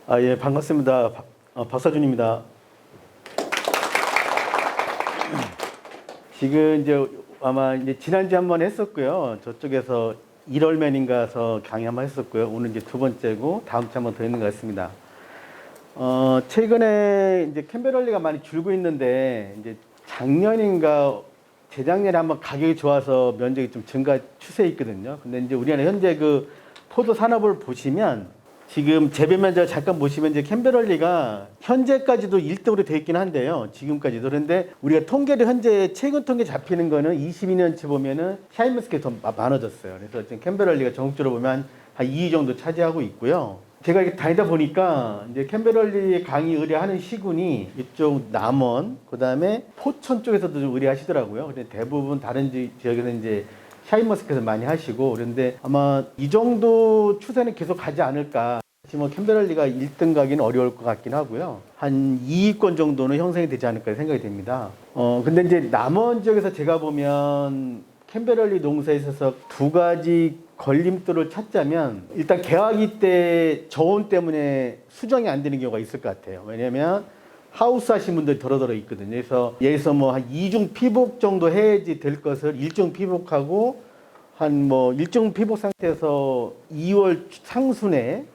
예, 반갑습니다. 박사준입니다. 지금 이제 아마 이제 지난주에 한번 했었고요. 저쪽에서 1월맨인가서 강의 한번 했었고요. 오늘 이제 두 번째고 다음 주에 한번 더 있는 것 같습니다. 최근에 이제 캠베럴리가 많이 줄고 있는데 이제 작년인가 재작년에 한번 가격이 좋아서 면적이 좀 증가 추세에 있거든요. 근데 이제 우리나라 현재 그 포도 산업을 보시면 지금 재배 면적 잠깐 보시면 이제 캠베럴리가 현재까지도 1등으로 되어 있긴 한데요. 지금까지도. 그런데 우리가 통계를 현재 최근 통계 잡히는 거는 22년치 보면은 샤인머스켓이 더 많아졌어요. 그래서 지금 캠베럴리가 전국적으로 보면 한 2위 정도 차지하고 있고요. 제가 이렇게 다니다 보니까 이제 캠베럴리 강의 의뢰하는 시군이 이쪽 남원, 그 다음에 포천 쪽에서도 좀 의뢰하시더라고요. 근데 대부분 다른 지역에서 이제 샤인머스켓을 많이 하시고, 그런데 아마 이 정도 추세는 계속 가지 않을까. 지금 캠베럴리가 1등 가기는 어려울 것 같긴 하고요. 한 2위권 정도는 형성이 되지 않을까 생각이 됩니다. 근데 이제 남원 지역에서 제가 보면 캠베럴리 농사에 있어서 두 가지 걸림돌을 찾자면, 일단 개화기 때 저온 때문에 수정이 안 되는 경우가 있을 것 같아요. 왜냐면 하우스 하신 분들이 더러더러 있거든요. 그래서 여기서 뭐 한 2중 피복 정도 해야지 될 것을 1중 피복하고 한 뭐 1중 피복 상태에서 2월 상순에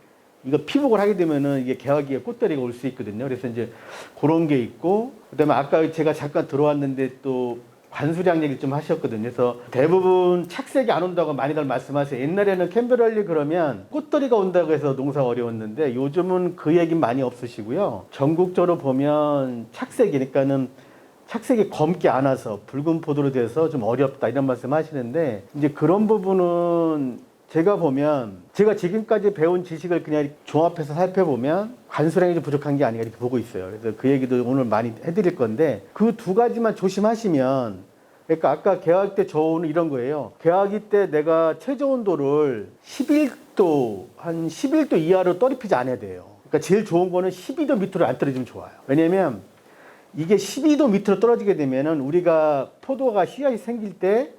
이거 피복을 하게 되면은 이게 개화기에 꽃다리가 올 수 있거든요. 그래서 이제 그런 게 있고, 그다음에 아까 제가 잠깐 들어왔는데 또 관수량 얘기 좀 하셨거든요. 그래서 대부분 착색이 안 온다고 많이들 말씀하세요. 옛날에는 캠베럴리 그러면 꽃들이가 온다고 해서 농사가 어려웠는데 요즘은 그 얘기는 많이 없으시고요. 전국적으로 보면 착색이, 그러니까는 착색이 검게 안 와서 붉은 포도로 돼서 좀 어렵다 이런 말씀 하시는데, 이제 그런 부분은 제가 보면 제가 지금까지 배운 지식을 그냥 종합해서 살펴보면 관수량이 좀 부족한 게 아닌가 이렇게 보고 있어요. 그래서 그 얘기도 오늘 많이 해드릴 건데, 그 두 가지만 조심하시면, 그러니까 아까 개화기 때 저온은 이런 거예요. 개화기 때 내가 최저 온도를 11도, 한 11도 이하로 떨어뜨리지 않아야 돼요. 그러니까 제일 좋은 거는 12도 밑으로 안 떨어지면 좋아요. 왜냐면 이게 12도 밑으로 떨어지게 되면은 우리가 포도가 씨앗이 생길 때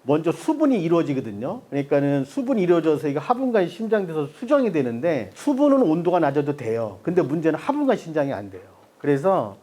먼저 수분이 이루어지거든요. 그러니까는 수분이 이루어져서 이거 하분간이 신장돼서 수정이 되는데, 수분은 온도가 낮아도 돼요. 근데 문제는 하분간 신장이 안 돼요. 그래서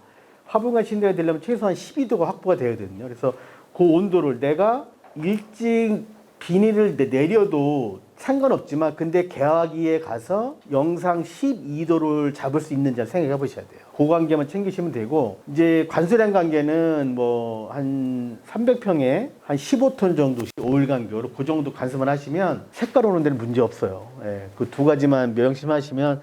하분간 신장이 되려면 최소한 12도가 확보가 돼야 되거든요. 그래서 그 온도를 내가 일찍 비닐을 내려도 상관없지만, 근데 개화기에 가서 영상 12도를 잡을 수 있는지 생각해 보셔야 돼요. 그 관계만 챙기시면 되고, 이제 관수량 관계는 뭐 한 300평에 한 15톤 정도씩 5일 간격으로 그 정도 관수만 하시면 색깔 오는 데는 문제 없어요. 예, 그 두 가지만 명심하시면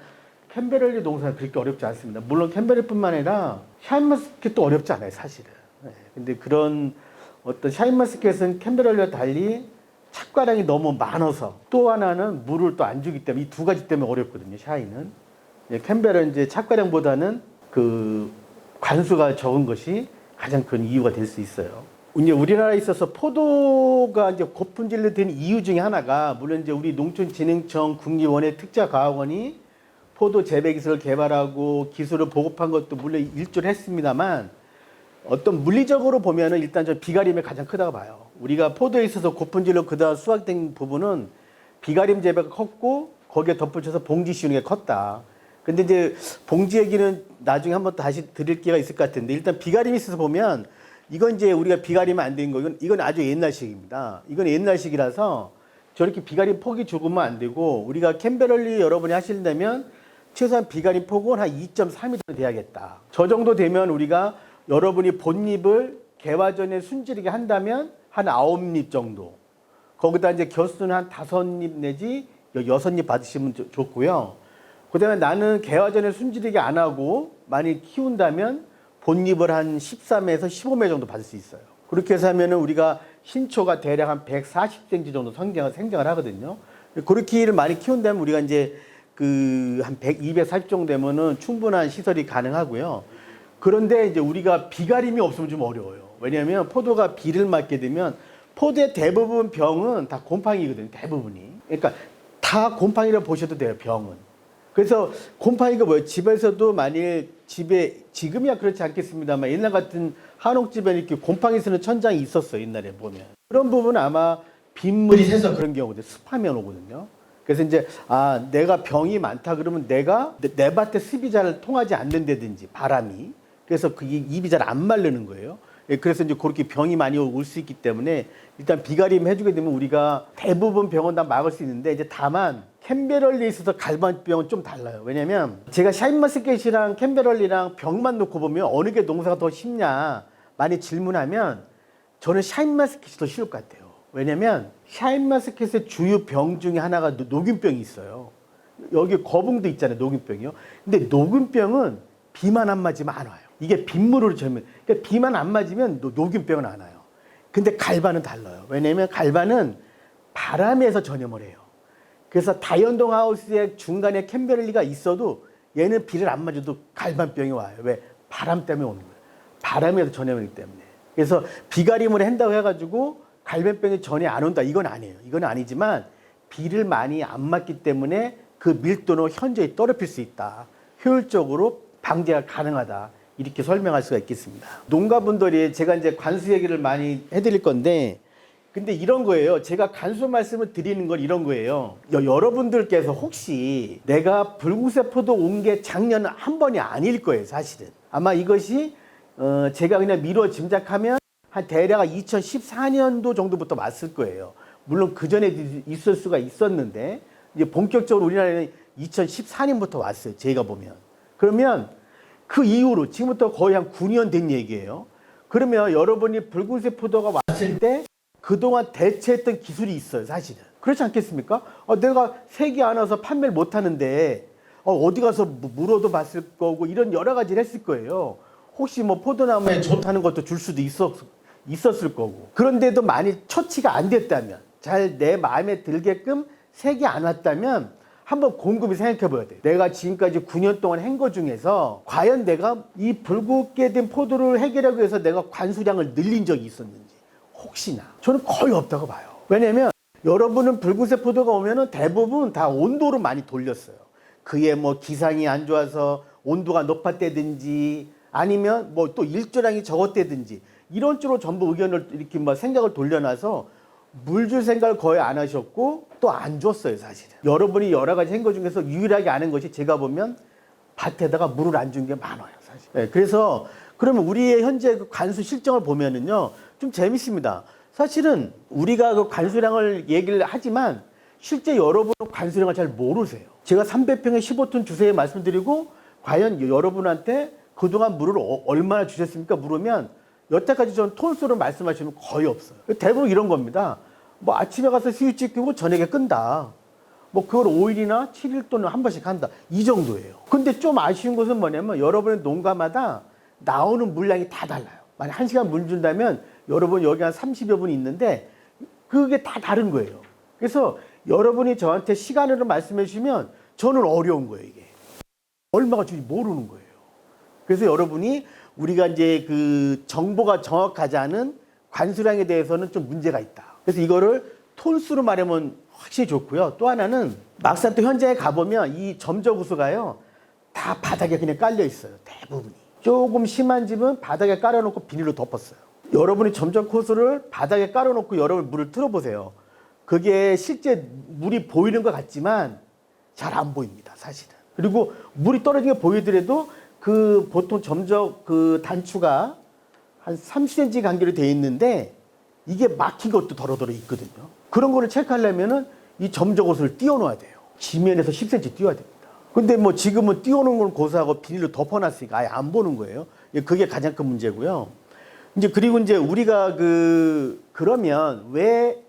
캠베럴리 농사는 그렇게 어렵지 않습니다. 물론 캠베럴뿐만 아니라 샤인머스켓도 어렵지 않아요, 사실은. 예, 근데 그런 어떤 샤인머스켓은 캠베럴리와 달리 착과량이 너무 많아서, 또 하나는 물을 또 안 주기 때문에 이 두 가지 때문에 어렵거든요, 샤인은. 예, 캠베럴은 이제 착과량보다는 그 관수가 적은 것이 가장 큰 이유가 될 수 있어요. 이제 우리나라에 있어서 포도가 이제 고품질로 된 이유 중에 하나가, 물론 이제 우리 농촌진흥청 국립원예 특자과학원이 포도 재배 기술을 개발하고 기술을 보급한 것도 물론 일조를 했습니다만, 어떤 물리적으로 보면은 일단 저 비가림이 가장 크다고 봐요. 우리가 포도에 있어서 고품질로 그다음 수확된 부분은 비가림 재배가 컸고, 거기에 덧붙여서 봉지 씌우는 게 컸다. 근데 이제 봉지 얘기는 나중에 한번 다시 드릴 기회가 있을 것 같은데, 일단 비가림이 있어서 보면 이건 이제 우리가 비가림이 안 된 거, 이건 아주 옛날식입니다. 이건 옛날식이라서 저렇게 비가림 폭이 죽으면 안 되고, 우리가 캠베럴리 여러분이 하시려면 최소한 비가림 폭은 한 2.3m 돼야겠다. 저 정도 되면 우리가 여러분이 본잎을 개화 전에 순지르게 한다면 한 9잎 정도. 거기다 이제 겨수는 한 5잎 내지 6잎 받으시면 좋고요. 그 다음에 나는 개화 전에 순지르게 안 하고 많이 키운다면 본잎을 한 13에서 15매 정도 받을 수 있어요. 그렇게 해서 하면은 우리가 신초가 대략 한 140cm 정도 생장을 하거든요. 그렇게 많이 키운다면 우리가 이제 그 한 100, 240 정도 되면은 충분한 시설이 가능하고요. 그런데 이제 우리가 비가림이 없으면 좀 어려워요. 왜냐하면 포도가 비를 맞게 되면 포도의 대부분 병은 다 곰팡이거든요. 대부분이. 그러니까 다 곰팡이라고 보셔도 돼요, 병은. 그래서 곰팡이가 뭐예요? 집에서도 만일 집에, 지금이야 그렇지 않겠습니다만 옛날 같은 한옥집에 이렇게 곰팡이 쓰는 천장이 있었어요, 옛날에 보면. 그런 부분은 아마 빗물이 새서 그런 경우도 습하면 오거든요. 그래서 이제 내가 병이 많다 그러면 내가 내 밭에 습이 잘 통하지 않는다든지 바람이 그래서 그 입이 잘 안 마르는 거예요. 그래서 이제 그렇게 병이 많이 올 수 있기 때문에 일단 비가림 해주게 되면 우리가 대부분 병은 다 막을 수 있는데 이제 다만 캔베럴리에 있어서 갈반병은 좀 달라요. 왜냐면 제가 샤인머스켓이랑 캔베럴리랑 병만 놓고 보면 어느 게 농사가 더 쉽냐 많이 질문하면 저는 샤인머스켓이 더 쉬울 것 같아요. 왜냐면 샤인머스켓의 주요 병 중에 하나가 녹균병이 있어요. 여기 거북도 있잖아요. 녹균병이요. 근데 녹균병은 비만 안 맞으면 안 와요. 이게 빗물으로 절면 그러니까 비만 안 맞으면 녹균병은 안 와요. 근데 갈반은 달라요. 왜냐면 갈반은 바람에서 전염을 해요. 그래서 다연동 하우스의 중간에 캔베럴리가 있어도 얘는 비를 안 맞아도 갈반병이 와요. 왜? 바람 때문에 오는 거예요. 바람에서 전염이기 때문에. 그래서 비가림을 한다고 해가지고 갈변병이 전혀 안 온다. 이건 아니에요. 이건 아니지만 비를 많이 안 맞기 때문에 그 밀도는 현저히 떨어질 수 있다. 효율적으로 방제가 가능하다. 이렇게 설명할 수가 있겠습니다. 농가분들이 제가 이제 관수 얘기를 많이 해드릴 건데 근데 이런 거예요. 제가 간수 말씀을 드리는 건 이런 거예요. 여러분들께서 혹시 내가 붉은색 포도 온 게 작년 한 번이 아닐 거예요. 사실은. 아마 이것이 제가 그냥 미루어 짐작하면 한 대략 2014년도 정도부터 왔을 거예요. 물론 그 전에 있을 수가 있었는데 이제 본격적으로 우리나라에는 2014년부터 왔어요. 제가 보면. 그러면 그 이후로 지금부터 거의 한 9년 된 얘기예요. 그러면 여러분이 붉은색 포도가 왔을 때 그동안 대체했던 기술이 있어요. 사실은. 그렇지 않겠습니까? 내가 색이 안 와서 판매를 못 하는데 어디 가서 물어도 봤을 거고 이런 여러 가지를 했을 거예요. 혹시 뭐 포도나무에 좋다는 것도 줄 수도 있었을 거고. 그런데도 많이 처치가 안 됐다면 잘 내 마음에 들게끔 색이 안 왔다면 한번 곰곰이 생각해 봐야 돼요. 내가 지금까지 9년 동안 한 거 중에서 과연 내가 이 붉게 된 포도를 해결하기 위해서 내가 관수량을 늘린 적이 있었는지 혹시나 저는 거의 없다고 봐요. 왜냐면 여러분은 붉은색 포도가 오면은 대부분 다 온도로 많이 돌렸어요. 그게 뭐 기상이 안 좋아서 온도가 높았다든지 아니면 뭐 또 일조량이 적었다든지 이런 쪽으로 전부 의견을 이렇게 막 생각을 돌려놔서 물 줄 생각을 거의 안 하셨고 또 안 줬어요. 사실은. 여러분이 여러 가지 한 것 중에서 유일하게 아는 것이 제가 보면 밭에다가 물을 안 준 게 많아요. 사실. 네, 그래서 그러면 우리의 현재 그 관수 실정을 보면은요 좀 재밌습니다. 사실은 우리가 그 관수량을 얘기를 하지만 실제 여러분은 관수량을 잘 모르세요. 제가 300평에 15톤 주세요 말씀드리고 과연 여러분한테 그동안 물을 얼마나 주셨습니까? 물으면 여태까지 전 톤수로 말씀하시면 거의 없어요. 대부분 이런 겁니다. 뭐 아침에 가서 스위치 끄고 저녁에 끈다. 뭐 그걸 5일이나 7일 또는 한 번씩 한다. 이 정도예요. 근데 좀 아쉬운 것은 뭐냐면 여러분의 농가마다 나오는 물량이 다 달라요. 만약 1시간 물 준다면 여러분 여기 한 30여 분이 있는데 그게 다 다른 거예요. 그래서 여러분이 저한테 시간으로 말씀해 주시면 저는 어려운 거예요. 이게. 얼마가 줄지 모르는 거예요. 그래서 여러분이 우리가 이제 그 정보가 정확하지 않은 관수량에 대해서는 좀 문제가 있다. 그래서 이거를 톤수로 말하면 확실히 좋고요. 또 하나는 막상 또 현장에 가보면 이 점적우수가요 다 바닥에 그냥 깔려 있어요. 대부분이. 조금 심한 집은 바닥에 깔아놓고 비닐로 덮었어요. 여러분이 점적호수를 바닥에 깔아놓고 여러분 물을 틀어보세요. 그게 실제 물이 보이는 것 같지만 잘 안 보입니다. 사실은. 그리고 물이 떨어진 게 보이더라도 그 보통 점적 그 단추가 한 30cm 간격이 돼 있는데 이게 막힌 것도 더러더러 있거든요. 그런 거를 체크하려면은 이 점적옷을 띄워놓아야 돼요. 지면에서 10cm 띄워야 됩니다. 근데 뭐 지금은 띄워놓은 건 고사하고 비닐로 덮어놨으니까 아예 안 보는 거예요. 그게 가장 큰 문제고요. 이제 그리고 이제 우리가 그러면 왜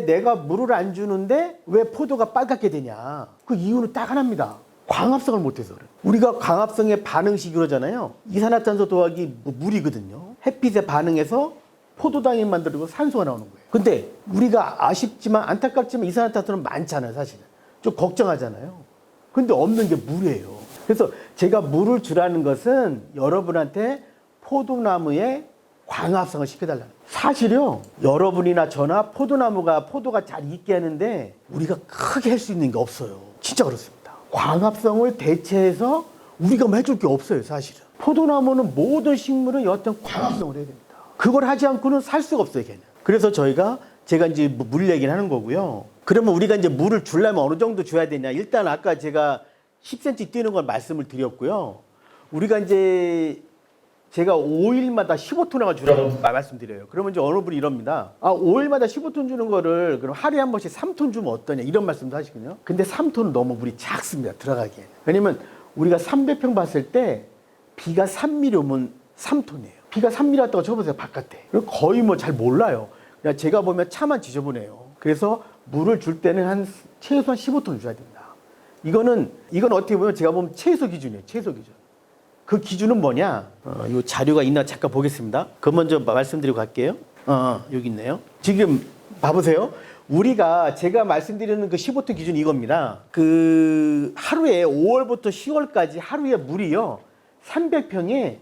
내가 물을 안 주는데 왜 포도가 빨갛게 되냐? 그 이유는 딱 하나입니다. 광합성을 못해서 그래요. 우리가 광합성의 반응식이 그러잖아요. 이산화탄소 더하기 물이거든요. 햇빛에 반응해서 포도당이 만들고 산소가 나오는 거예요. 근데 우리가 아쉽지만 안타깝지만 이산화탄소는 많잖아요. 사실은. 좀 걱정하잖아요. 근데 없는 게 물이에요. 그래서 제가 물을 주라는 것은 여러분한테 포도나무에 광합성을 시켜달라는 거예요. 사실요. 여러분이나 저나 포도가 잘 익게 하는데 우리가 크게 할 수 있는 게 없어요. 진짜 그렇습니다. 광합성을 대체해서 우리가 뭐 해줄 게 없어요. 사실은. 포도나무는 모든 식물은 여하튼 광합성을 해야 됩니다. 그걸 하지 않고는 살 수가 없어요. 걔는. 그래서 저희가 제가 이제 물 얘기를 하는 거고요. 그러면 우리가 이제 물을 주려면 어느 정도 줘야 되냐? 일단 아까 제가 10cm 뛰는 걸 말씀을 드렸고요. 우리가 이제 제가 5일마다 15톤을 주라고 말씀드려요. 그러면 이제 어느 분이 이럽니다. 5일마다 15톤 주는 거를 그럼 하루에 한 번씩 3톤 주면 어떠냐? 이런 말씀도 하시거든요. 근데 3톤은 너무 물이 작습니다. 들어가기에는. 왜냐면 우리가 300평 봤을 때 비가 3mm 오면 3톤이에요. 비가 3mm 왔다고 쳐보세요. 바깥에. 거의 뭐 잘 몰라요. 그냥 제가 보면 차만 지저분해요. 그래서 물을 줄 때는 한 최소한 15톤 줘야 됩니다. 이건 어떻게 보면 제가 보면 최소 기준이에요. 최소 기준. 그 기준은 뭐냐? 이 자료가 있나 잠깐 보겠습니다. 그 먼저 말씀드리고 갈게요. 여기 있네요. 지금 봐보세요. 우리가 제가 말씀드리는 그 15톤 기준이 이겁니다. 그 하루에 5월부터 10월까지 하루에 물이요. 300평에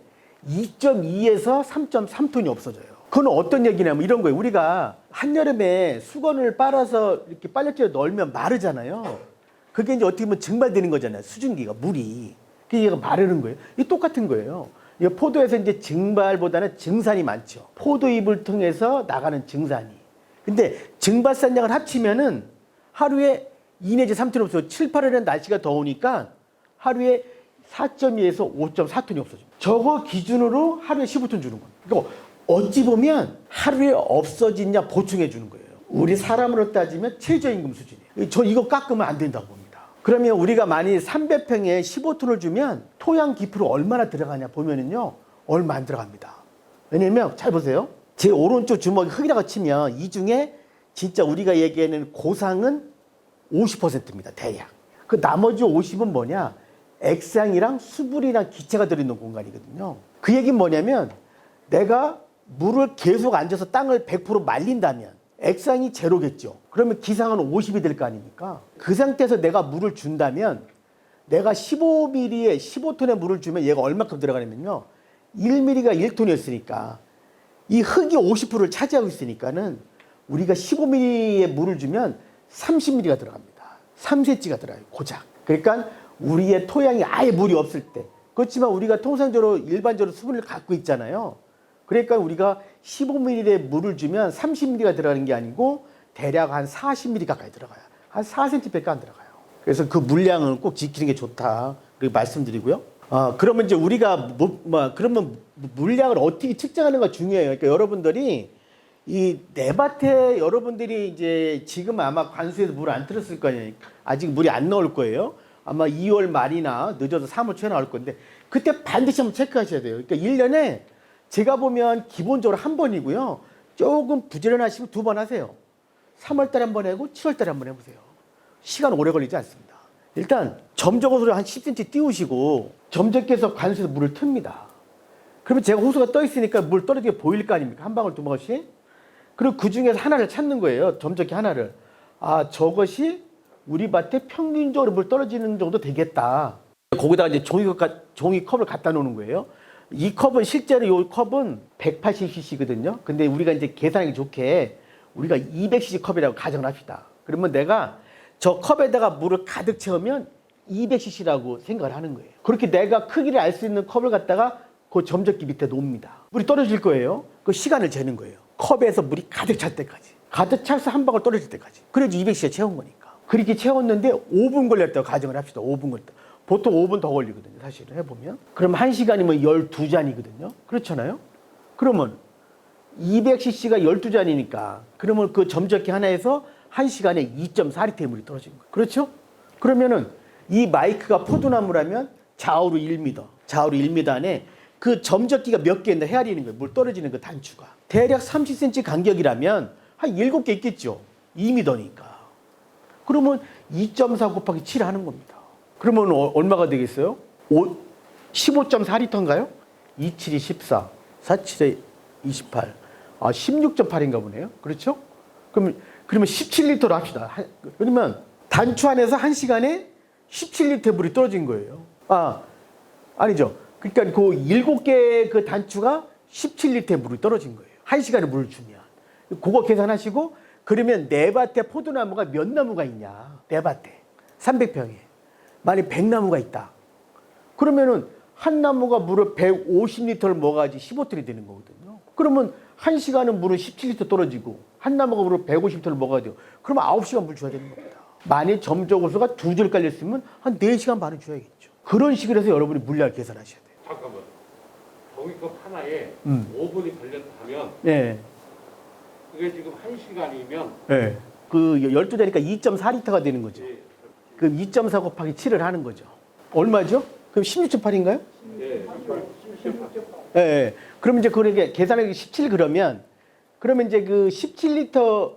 2.2에서 3.3톤이 없어져요. 그건 어떤 얘기냐면 이런 거예요. 우리가 한여름에 수건을 빨아서 이렇게 빨래줄에 넣으면 마르잖아요. 그게 이제 어떻게 보면 증발되는 거잖아요. 수증기가, 물이. 그게 얘가 마르는 거예요. 이게 똑같은 거예요. 이 포도에서 이제 증발보다는 증산이 많죠. 포도잎을 통해서 나가는 증산이. 근데 증발산량을 합치면은 하루에 2 내지 3톤 없어요. 7, 8월에는 날씨가 더우니까 하루에 4.2에서 5.4톤이 없어져요. 저거 기준으로 하루에 15톤 주는 거예요. 그러니까 어찌 보면 하루에 없어지냐 보충해 주는 거예요. 우리 사람으로 따지면 최저임금 수준이에요. 저 이거 깎으면 안 된다고 봅니다. 그러면 우리가 만약 300평에 15톤을 주면 토양 깊이로 얼마나 들어가냐 보면은요. 얼마 안 들어갑니다. 왜냐면 잘 보세요. 제 오른쪽 주먹이 흙이라고 치면 이 중에 진짜 우리가 얘기하는 고상은 50%입니다. 대략. 그 나머지 50은 뭐냐? 액상이랑 수분이랑 기체가 들어있는 공간이거든요. 그 얘기는 뭐냐면 내가 물을 계속 앉아서 땅을 100% 말린다면 액상이 제로겠죠. 그러면 기상은 50이 될 거 아닙니까? 그 상태에서 내가 물을 준다면 내가 15mm에 15톤의 물을 주면 얘가 얼마큼 들어가냐면요. 1mm가 1톤이었으니까 이 흙이 50%를 차지하고 있으니까는 우리가 15mm의 물을 주면 30mm가 들어갑니다. 3cm가 들어가요. 고작. 그러니까 우리의 토양이 아예 물이 없을 때. 그렇지만 우리가 통상적으로 일반적으로 수분을 갖고 있잖아요. 그러니까 우리가 15mm의 물을 주면 30mm가 들어가는 게 아니고 대략 한 40mm 가까이 들어가요. 한 4cm밖에 안 들어가요. 그래서 그 물량을 꼭 지키는 게 좋다. 그렇게 말씀드리고요. 그러면 이제 우리가 그러면 물량을 어떻게 측정하는가 중요해요. 그러니까 여러분들이 이 내 밭에 여러분들이 이제 지금 아마 관수에서 물 안 틀었을 거예요. 아직 물이 안 나올 거예요. 아마 2월 말이나 늦어서 3월 초에 나올 건데 그때 반드시 한번 체크하셔야 돼요. 그러니까 1년에 제가 보면 기본적으로 한 번이고요. 조금 부지런하시면 2번 하세요. 3월 달에 한 번 하고 7월 달에 한 번 해보세요. 시간 오래 걸리지 않습니다. 일단 점적호수를 한 10cm 띄우시고 점적기에서 관수에서 물을 틉니다. 그러면 제가 호수가 떠 있으니까 물 떨어지게 보일 거 아닙니까? 한 방울 두 방울씩. 그리고 그 중에서 하나를 찾는 거예요. 점적기 하나를. 저것이 우리 밭에 평균적으로 물 떨어지는 정도 되겠다. 거기다가 이제 종이컵을 갖다 놓는 거예요. 이 컵은 실제로 이 컵은 180cc거든요. 근데 우리가 이제 계산하기 좋게 우리가 200cc 컵이라고 가정을 합시다. 그러면 내가 저 컵에다가 물을 가득 채우면 200cc라고 생각을 하는 거예요. 그렇게 내가 크기를 알 수 있는 컵을 갖다가 그 점적기 밑에 놓습니다. 물이 떨어질 거예요. 그 시간을 재는 거예요. 컵에서 물이 가득 찰 때까지. 가득 차서 한 방울 떨어질 때까지. 그래야지 200cc에 채운 거니까. 그렇게 채웠는데 5분 걸렸다고 가정을 합시다. 5분 걸렸다. 보통 5분 더 걸리거든요. 사실은 해보면. 그럼 1시간이면 12잔이거든요. 그렇잖아요. 그러면 200cc가 12잔이니까 그러면 그 점적기 하나에서 1시간에 2.4리터의 물이 떨어지는 거예요. 그렇죠? 그러면은 이 마이크가 포도나무라면 좌우로 1m, 좌우로 1m 안에 그 점적기가 몇 개인가 헤아리는 거예요. 물 떨어지는 그 단추가. 대략 30cm 간격이라면 한 7개 있겠죠. 2m니까. 그러면 2.4 곱하기 7 하는 겁니다. 그러면 얼마가 되겠어요? 15.4리터인가요? 27이 14, 47에 28. 16.8인가 보네요. 그렇죠? 그러면 17리터로 합시다. 그러면 단추 안에서 1시간에 17리터의 물이 떨어진 거예요. 아니죠. 그러니까 그 7개의 그 단추가 17리터의 물이 떨어진 거예요. 1시간에 물을 주면. 그거 계산하시고 그러면 내 밭에 포도나무가 몇 나무가 있냐. 내 밭에. 300평에. 만약 100나무가 있다. 그러면은 한 나무가 물을 150리터를 먹어야지 15톤이 되는 거거든요. 그러면 1시간은 물은 17리터 떨어지고 한 나무가 물을 150리터를 먹어야 돼요. 그러면 9시간 물 줘야 되는 겁니다. 만일 점적호수가 2줄 깔렸으면 한 4시간 반을 줘야겠죠. 그런 식으로 해서 여러분이 물량을 계산하셔야 돼요. 잠깐만. 종이컵 하나에 5분이 걸렸다 하면 네. 그게 지금 1시간이면 네. 그 12대니까 2.4리터가 되는 거죠. 그 2.4 곱하기 7을 하는 거죠. 얼마죠? 그럼 16.8인가요? 예. 예. 네. 그럼 이제 그렇게 계산하기 17 그러면 이제 그 17리터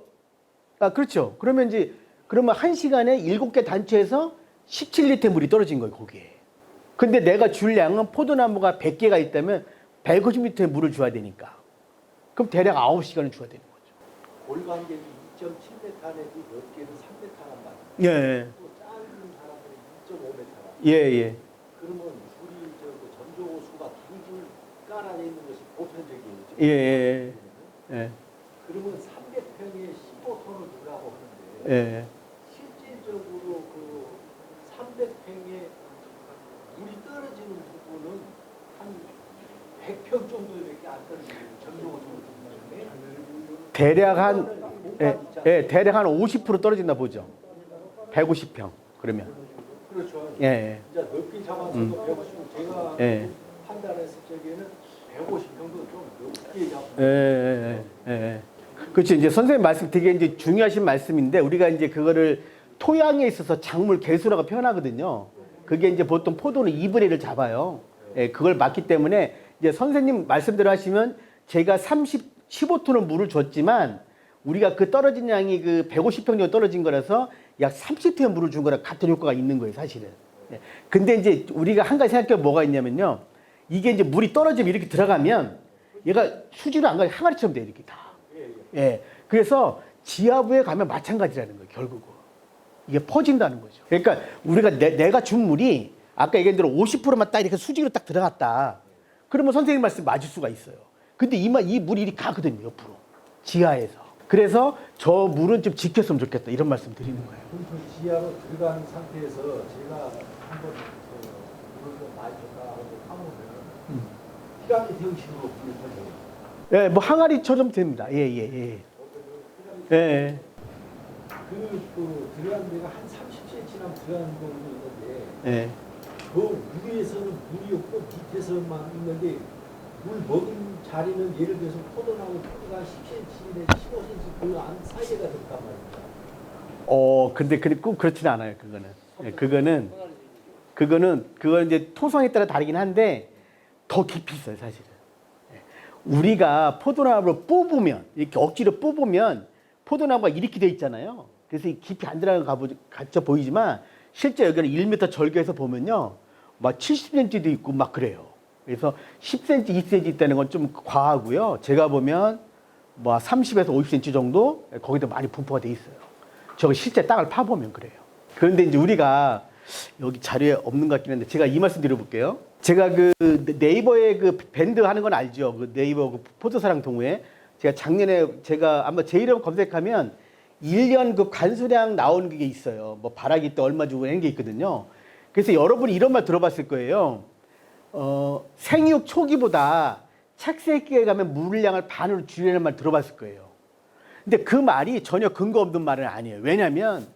그렇죠. 그러면 이제 그러면 1시간에 7개 단추에서 17리터 물이 떨어진 거예요, 거기에. 근데 내가 줄 양은 포도나무가 100개가 있다면 150리터의 물을 줘야 되니까. 그럼 대략 9시간을 줘야 되는 거죠. 골간격이 2.7m 안에도 몇 개는 3m란 말이에요. 예. 또 짧은 사람들은 2.5m란 예, 예. 그러면 줄이 그 전조호수가 두 줄 깔아져 있는 것이 보편적이에요. 예, 예, 예. 그러면 300평에 15톤을 주라고 하는데 예. 실질적으로 그 300평에 물이 떨어지는 부분은 한 100평 정도밖에 안 떨어지는 전조호수 때문에 대략 대략 한 50% 떨어진다 보죠. 150평 그러면. 그렇죠. 예. 이제 높이 잡아서도 150평 제가 예. 판단했을 적에는 150평도 좀 높게 잡고. 예. 그렇죠. 이제 선생님 말씀 되게 이제 중요하신 말씀인데 우리가 이제 그거를 토양에 있어서 작물 개수라고 표현하거든요. 그게 이제 보통 포도는 2분의 1을 잡아요. 예, 그걸 맞기 때문에 이제 선생님 말씀대로 하시면 제가 15톤의 물을 줬지만 우리가 그 떨어진 양이 그 150평 정도 떨어진 거라서 약 30톤의 물을 준 거랑 같은 효과가 있는 거예요, 사실은. 예. 근데 이제 우리가 한 가지 생각해 뭐가 있냐면요. 이게 이제 물이 떨어지면 이렇게 들어가면 얘가 수지로 안 가요. 항아리처럼 돼요, 이렇게 다. 예. 그래서 지하부에 가면 마찬가지라는 거예요, 결국은. 이게 퍼진다는 거죠. 그러니까 우리가 내가 준 물이 아까 얘기한 대로 50%만 딱 이렇게 수직으로 딱 들어갔다. 그러면 선생님 말씀 맞을 수가 있어요. 근데 이 물이 이렇게 가거든요, 옆으로. 지하에서. 그래서 저 물은 좀 지켰으면 좋겠다. 이런 말씀 드리는 거예요. 그럼 그 지하로 들어간 상태에서 제가 한번 물을 좀 많이 줬다 하고 하면 피라미드 형식으로 불을 펴줘요. 예, 뭐 항아리처럼 됩니다. 예. 예. 그 들어간 데가 한 30cm나 들어간 곳도 있는데 예. 그 위에서는 물이 없고 밑에서만 있는데 물 먹은 자리는 예를 들어서 포도나무 크기가 10cm 내지 15cm 그 안 사이에가 됐단 말입니다. 근데 꼭 그렇지는 않아요, 그거는. 예, 그거는 이제 토성에 따라 다르긴 한데 더 깊이 있어요, 사실은. 예. 우리가 포도나무를 뽑으면, 이렇게 억지로 뽑으면 포도나무가 이렇게 돼 있잖아요. 그래서 깊이 안 들어가 갇혀 보이지만 실제 여기는 1m 절개해서 보면요. 막 70cm도 있고 막 그래요. 그래서 10cm, 20cm 있다는 건 좀 과하고요. 제가 보면 뭐 30에서 50cm 정도 거기도 많이 분포가 돼 있어요. 저거 실제 땅을 파보면 그래요. 그런데 이제 우리가 여기 자료에 없는 것 같긴 한데 제가 이 말씀 드려볼게요. 제가 그 네이버에 그 밴드 하는 건 알죠? 그 네이버 그 포도사랑 동호회. 제가 작년에 제가 아마 제 이름 검색하면 1년 그 관수량 나오는 게 있어요. 뭐 바라기 때 얼마 주고 하는 게 있거든요. 그래서 여러분이 이런 말 들어봤을 거예요. 생육 초기보다 착색기에 가면 물량을 반으로 줄이라는 말 들어봤을 거예요. 근데 그 말이 전혀 근거 없는 말은 아니에요. 왜냐하면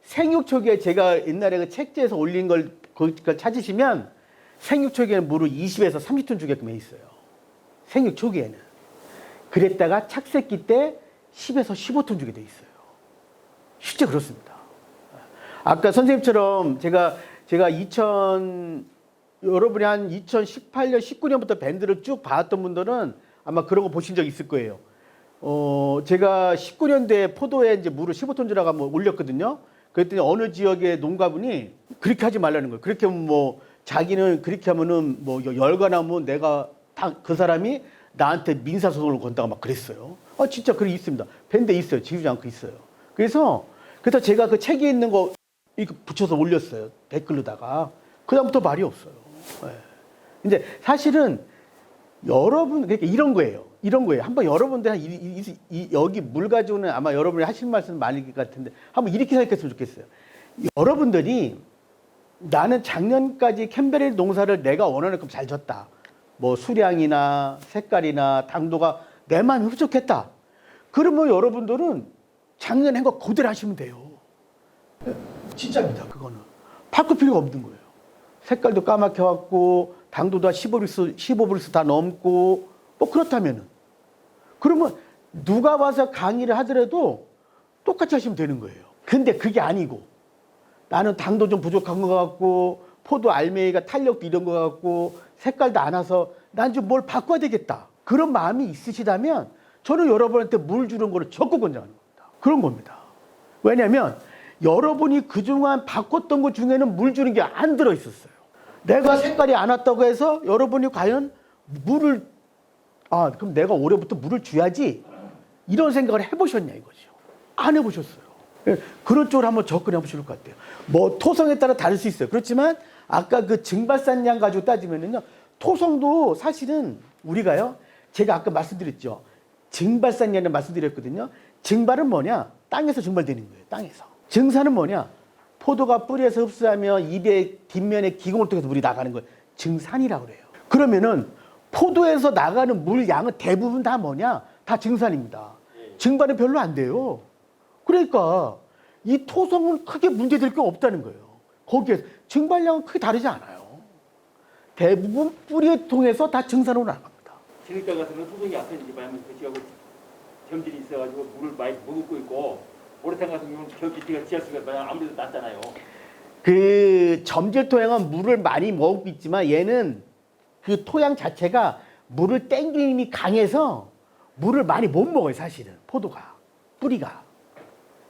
생육 초기에 제가 옛날에 그 책지에서 올린 그걸 찾으시면 생육 초기에는 물을 20에서 30톤 주게끔 해 있어요. 생육 초기에는. 그랬다가 착색기 때 10에서 15톤 주게 돼 있어요. 실제 그렇습니다. 아까 선생님처럼 제가 여러분이 한 2018년, 19년부터 밴드를 쭉 봐왔던 분들은 아마 그런 거 보신 적 있을 거예요. 제가 19년도에 포도에 이제 물을 15톤 주라고 한번 올렸거든요. 그랬더니 어느 지역의 농가분이 그렇게 하지 말라는 거예요. 그렇게 하면 뭐 자기는 그렇게 하면은 뭐 열관하면 내가 그 사람이 나한테 민사소송을 건다고 막 그랬어요. 진짜 그게 있습니다. 밴드에 있어요. 지우지 않고 있어요. 그래서 제가 그 책에 있는 거 이거 붙여서 올렸어요. 댓글로다가. 그다음부터 말이 없어요. 네. 이제 사실은 여러분, 그러니까 이런 거예요. 한번 여러분들 여기 물 가지고는 아마 여러분이 하실 말씀 많을 것 같은데 한번 이렇게 생각했으면 좋겠어요. 여러분들이 나는 작년까지 캠베레 농사를 내가 원하는 만큼 잘 졌다. 뭐 수량이나 색깔이나 당도가 내 마음이 흡족했다. 그러면 여러분들은 작년에 한 거 그대로 하시면 돼요. 진짜입니다. 그거는 바꿀 필요가 없는 거예요. 색깔도 까맣게 왔고 당도도 15브루스 다 넘고 뭐 그렇다면은 그러면 누가 와서 강의를 하더라도 똑같이 하시면 되는 거예요. 근데 그게 아니고 나는 당도 좀 부족한 것 같고 포도 알맹이가 탄력도 이런 것 같고 색깔도 안 와서 난 좀 뭘 바꿔야 되겠다. 그런 마음이 있으시다면 저는 여러분한테 물 주는 거를 적극 권장하는 겁니다. 그런 겁니다. 왜냐하면 여러분이 그동안 바꿨던 것 중에는 물 주는 게 안 들어있었어요. 내가 색깔이 안 왔다고 해서 여러분이 과연 물을 그럼 내가 올해부터 물을 줘야지 이런 생각을 해보셨냐 이거죠. 안 해보셨어요. 그런 쪽으로 한번 접근해 보실 것 같아요. 뭐 토성에 따라 다를 수 있어요. 그렇지만 아까 그 증발산량 가지고 따지면은요, 토성도 사실은 우리가요, 제가 아까 말씀드렸죠. 증발산량을 말씀드렸거든요. 증발은 뭐냐? 땅에서 증발되는 거예요. 땅에서. 증산은 뭐냐? 포도가 뿌리에서 흡수하면 잎의 뒷면에 기공을 통해서 물이 나가는 거예요. 증산이라고 그래요. 그러면은 포도에서 나가는 물 양은 대부분 다 뭐냐? 다 증산입니다. 증발은 별로 안 돼요. 그러니까 이 토성은 크게 문제될 게 없다는 거예요. 거기에 증발량은 크게 다르지 않아요. 대부분 뿌리를 통해서 다 증산으로 나갑니다. 지금까 같으면 토종이 앞에 이제 만약 그시하고 점질이 있어가지고 물을 많이 머금고 있고 모래탕 같은 경우는 저 밑에가 지하수가 아무래도 낮잖아요. 그 점질 토양은 물을 많이 머금고 있지만 얘는 그 토양 자체가 물을 땡기는 힘이 강해서 물을 많이 못 먹어요. 사실은 포도가 뿌리가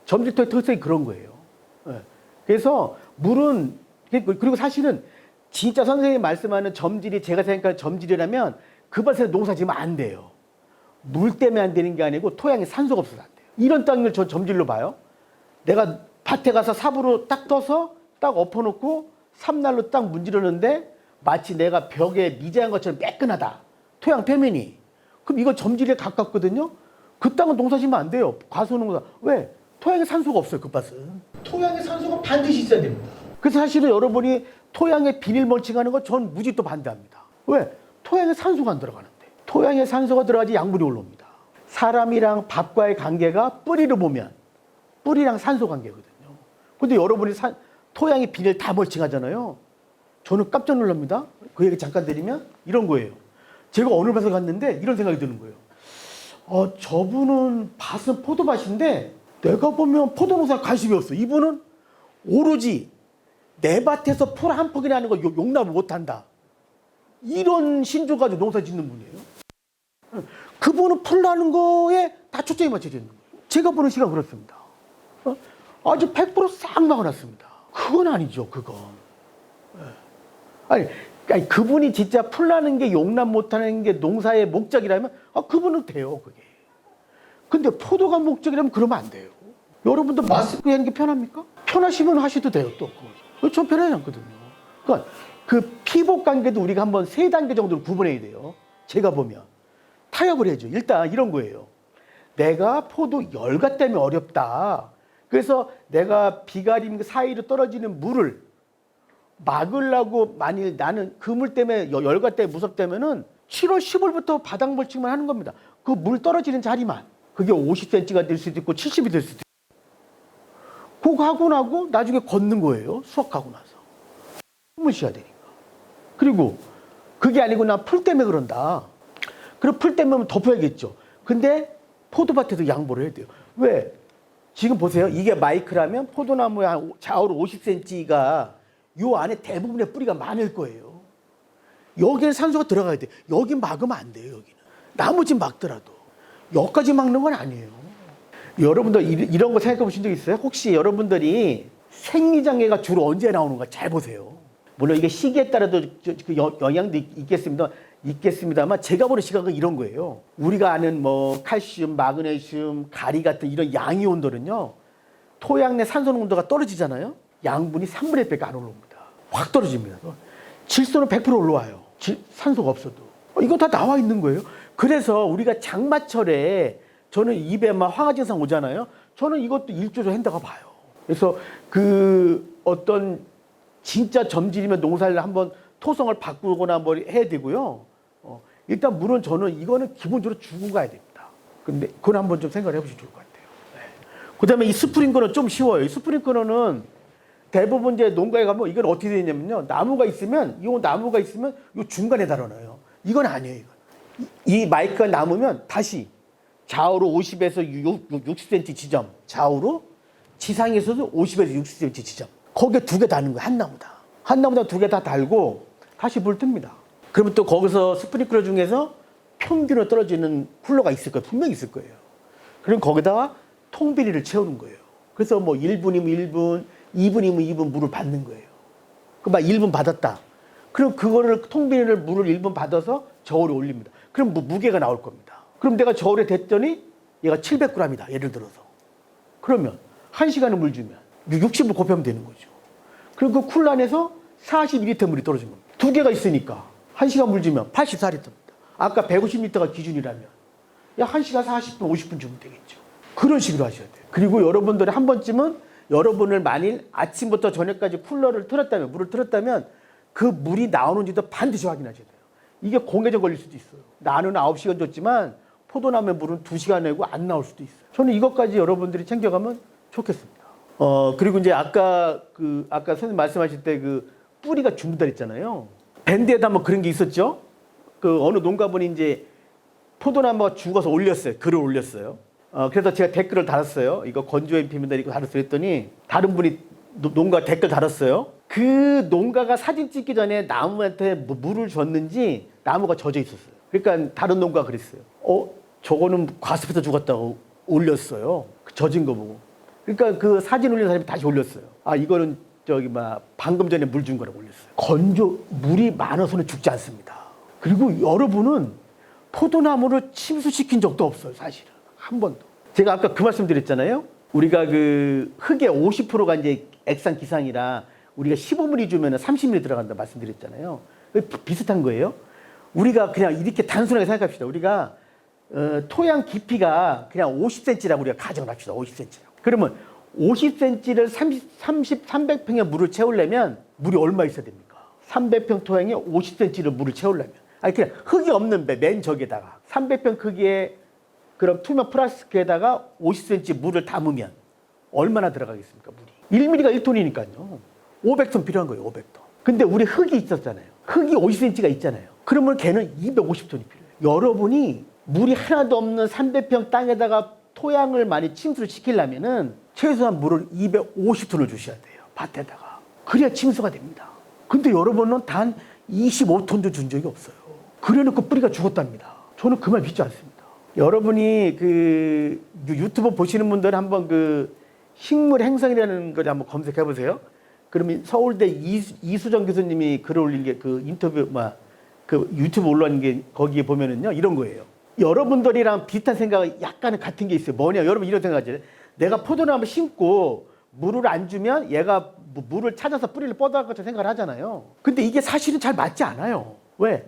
점질 토의 특성이 그런 거예요. 그래서 물은 그리고 사실은 진짜 선생님이 말씀하는 점질이 제가 생각하는 점질이라면 그 밭에서 농사 지으면 안 돼요. 물 때문에 안 되는 게 아니고 토양에 산소가 없어서 안 돼요. 이런 땅을 저 점질로 봐요. 내가 밭에 가서 삽으로 딱 떠서 딱 엎어놓고 삼날로 딱 문지르는데 마치 내가 벽에 미제한 것처럼 매끈하다. 토양 표면이. 그럼 이거 점질에 가깝거든요. 그 땅은 농사 지으면 안 돼요. 과수농사. 왜? 토양에 산소가 없어요. 그 밭은. 토양에 산소가 반드시 있어야 됩니다. 그래서 사실은 여러분이 토양에 비닐 멀칭하는 거 전 무지 또 반대합니다. 왜? 토양에 산소가 안 들어가는데. 토양에 산소가 들어가지 양분이 올라옵니다. 사람이랑 밥과의 관계가 뿌리를 보면 뿌리랑 산소 관계거든요. 근데 여러분이 토양에 비닐 다 멀칭하잖아요. 저는 깜짝 놀랍니다. 그 얘기 잠깐 드리면 이런 거예요. 제가 어느 밭에 갔는데 이런 생각이 드는 거예요. 저분은 밭은 포도밭인데 내가 보면 포도농사에 관심이 없어. 이분은 오로지 내 밭에서 풀 한 폭이나 하는 거 용납을 못한다. 이런 신조 가지고 농사 짓는 분이에요. 그분은 풀 나는 거에 다 초점이 맞춰져 있는 거예요. 제가 보는 시각 그렇습니다. 아주 100%싹 막아놨습니다. 그건 아니죠, 그건. 아니, 그분이 진짜 풀 나는 게 용납 못하는 게 농사의 목적이라면 그분은 돼요, 그게. 근데 포도가 목적이라면 그러면 안 돼요. 여러분도 마스크 하는 게 편합니까? 편하시면 하셔도 돼요, 또. 전 편하지 않거든요. 그러니까 그 피복 관계도 우리가 한번 3단계 정도로 구분해야 돼요. 제가 보면. 타협을 해줘. 일단 이런 거예요. 내가 포도 열과 때문에 어렵다. 그래서 내가 비가림 사이로 떨어지는 물을 막으려고 만일 나는 그 물 때문에 열과 때문에 무섭다면은 7월 10월부터 바닥 멀칭만 하는 겁니다. 그 물 떨어지는 자리만. 그게 50cm가 될 수도 있고 70이 될 수도 있고. 그거 하고 나고 나중에 걷는 거예요. 수확하고 나서. 숨을 쉬어야 되니까. 그리고 그게 아니고 나 풀 때문에 그런다. 그럼 풀 때문에 덮어야겠죠. 근데 포도밭에도 양보를 해야 돼요. 왜? 지금 보세요. 이게 마이크라면 포도나무의 한 좌우로 50cm가 요 안에 대부분의 뿌리가 많을 거예요. 여기에 산소가 들어가야 돼. 여기 막으면 안 돼요. 여기는. 나머지 막더라도. 여기까지 막는 건 아니에요. 여러분들 이런 거 생각해 보신 적 있어요? 혹시 여러분들이 생리장애가 주로 언제 나오는가 잘 보세요. 물론 이게 시기에 따라도 그 영향도 있겠습니다만 제가 보는 시각은 이런 거예요. 우리가 아는 뭐 칼슘, 마그네슘, 가리 같은 이런 양이온들은요. 토양 내 산소 농도가 떨어지잖아요. 양분이 3분의 1밖에 안 올라옵니다. 확 떨어집니다. 질소는 100% 올라와요. 산소가 없어도. 이거 다 나와 있는 거예요. 그래서 우리가 장마철에 저는 입에 막 황화 증상 오잖아요. 저는 이것도 일조조 한다고 봐요. 그래서 그 어떤 진짜 점질이면 농사를 한번 토성을 바꾸거나 뭐 해야 되고요. 일단 물은 저는 이거는 기본적으로 주고 가야 됩니다. 근데 그건 한번 좀 생각을 해보시면 좋을 것 같아요. 그다음에 이 스프링클러는 좀 쉬워요. 이 스프링클러는 대부분 이제 농가에 가면 이건 어떻게 되냐면요. 나무가 있으면 이 중간에 달아놔요. 이건 아니에요. 이건. 이 마이크가 남으면 다시 좌우로 50에서 60cm 지점, 좌우로 지상에서도 50에서 60cm 지점. 거기에 두 개 다는 거예요. 한 나무다. 한 나무다 두 개 다 달고 다시 물 뜹니다. 그러면 또 거기서 스프링클러 중에서 평균으로 떨어지는 쿨러가 있을 거예요. 분명히 있을 거예요. 그럼 거기다가 통비리를 채우는 거예요. 그래서 뭐 1분이면 1분, 2분이면 2분 물을 받는 거예요. 그럼 막 1분 받았다. 그럼 그거를 통비리를 물을 1분 받아서 저울에 올립니다. 그럼 무게가 나올 겁니다. 그럼 내가 저울에 댔더니 얘가 700g이다. 예를 들어서. 그러면 1시간을 물 주면 60을 곱하면 되는 거죠. 그리고 그 쿨러 안에서 42리터 물이 떨어진 겁니다. 두 개가 있으니까 1시간 물 주면 84리터입니다. 아까 150리터가 기준이라면 야 1시간 40분, 50분 주면 되겠죠. 그런 식으로 하셔야 돼요. 그리고 여러분들이 한 번쯤은 여러분을 만일 아침부터 저녁까지 쿨러를 틀었다면, 물을 틀었다면 그 물이 나오는지도 반드시 확인하셔야 돼요. 이게 공해져 걸릴 수도 있어요. 나는 9시간 줬지만 포도나무의 물은 2시간 내고 안 나올 수도 있어요. 저는 이것까지 여러분들이 챙겨가면 좋겠습니다. 그리고 이제 아까 선생님 말씀하실 때 그 뿌리가 죽는다 했잖아요. 밴드에다 뭐 그런 게 있었죠. 그 어느 농가분이 이제 포도나무가 죽어서 올렸어요. 글을 올렸어요. 그래서 제가 댓글을 달았어요. 이거 건조의 비밀이다 이거 달았어요. 했더니 다른 분이 농가 댓글 달았어요. 그 농가가 사진 찍기 전에 나무한테 물을 줬는지 나무가 젖어 있었어요. 그러니까 다른 농가가 그랬어요. 저거는 과습해서 죽었다고 올렸어요. 그 젖은 거 보고. 그러니까 그 사진 올린 사람이 다시 올렸어요. 이거는 방금 전에 물 준 거라고 올렸어요. 물이 많아서는 죽지 않습니다. 그리고 여러분은 포도나무를 침수시킨 적도 없어요, 사실은. 한 번도. 제가 아까 그 말씀 드렸잖아요. 우리가 그 흙의 50%가 이제 액상 기상이라 우리가 15mm 주면 30mm 들어간다 말씀드렸잖아요. 비슷한 거예요. 우리가 그냥 이렇게 단순하게 생각합시다. 우리가 토양 깊이가 그냥 50cm라고 우리가 가정을 합시다. 50cm라고. 그러면 50cm를 300평의 물을 채우려면 물이 얼마 있어야 됩니까? 300평 토양에 50cm를 물을 채우려면. 그냥 흙이 없는 맨 저기에다가 300평 크기의 그럼 투명 플라스틱에다가 50cm 물을 담으면 얼마나 들어가겠습니까? 물이. 1mm가 1톤이니까요. 500톤 필요한 거예요. 500톤. 근데 우리 흙이 있었잖아요. 흙이 50cm가 있잖아요. 그러면 걔는 250톤이 필요해요. 여러분이 물이 하나도 없는 300평 땅에다가 토양을 많이 침수를 시키려면은 최소한 물을 250톤을 주셔야 돼요. 밭에다가. 그래야 침수가 됩니다. 근데 여러분은 단 25톤도 준 적이 없어요. 그래놓고 뿌리가 죽었답니다. 저는 그 말 믿지 않습니다. 여러분이 그 유튜브 보시는 분들은 한번 그 식물 행성이라는 걸 한번 검색해 보세요. 그러면 서울대 이수정 교수님이 글 올린 게 그 인터뷰 그 유튜브 올라온 게 거기에 보면은요 이런 거예요. 여러분들이랑 비슷한 생각 약간은 같은 게 있어요. 뭐냐? 여러분 이런 생각하죠. 내가 포도나무 심고 물을 안 주면 얘가 물을 찾아서 뿌리를 뻗어갈 것처럼 생각을 하잖아요. 근데 이게 사실은 잘 맞지 않아요. 왜?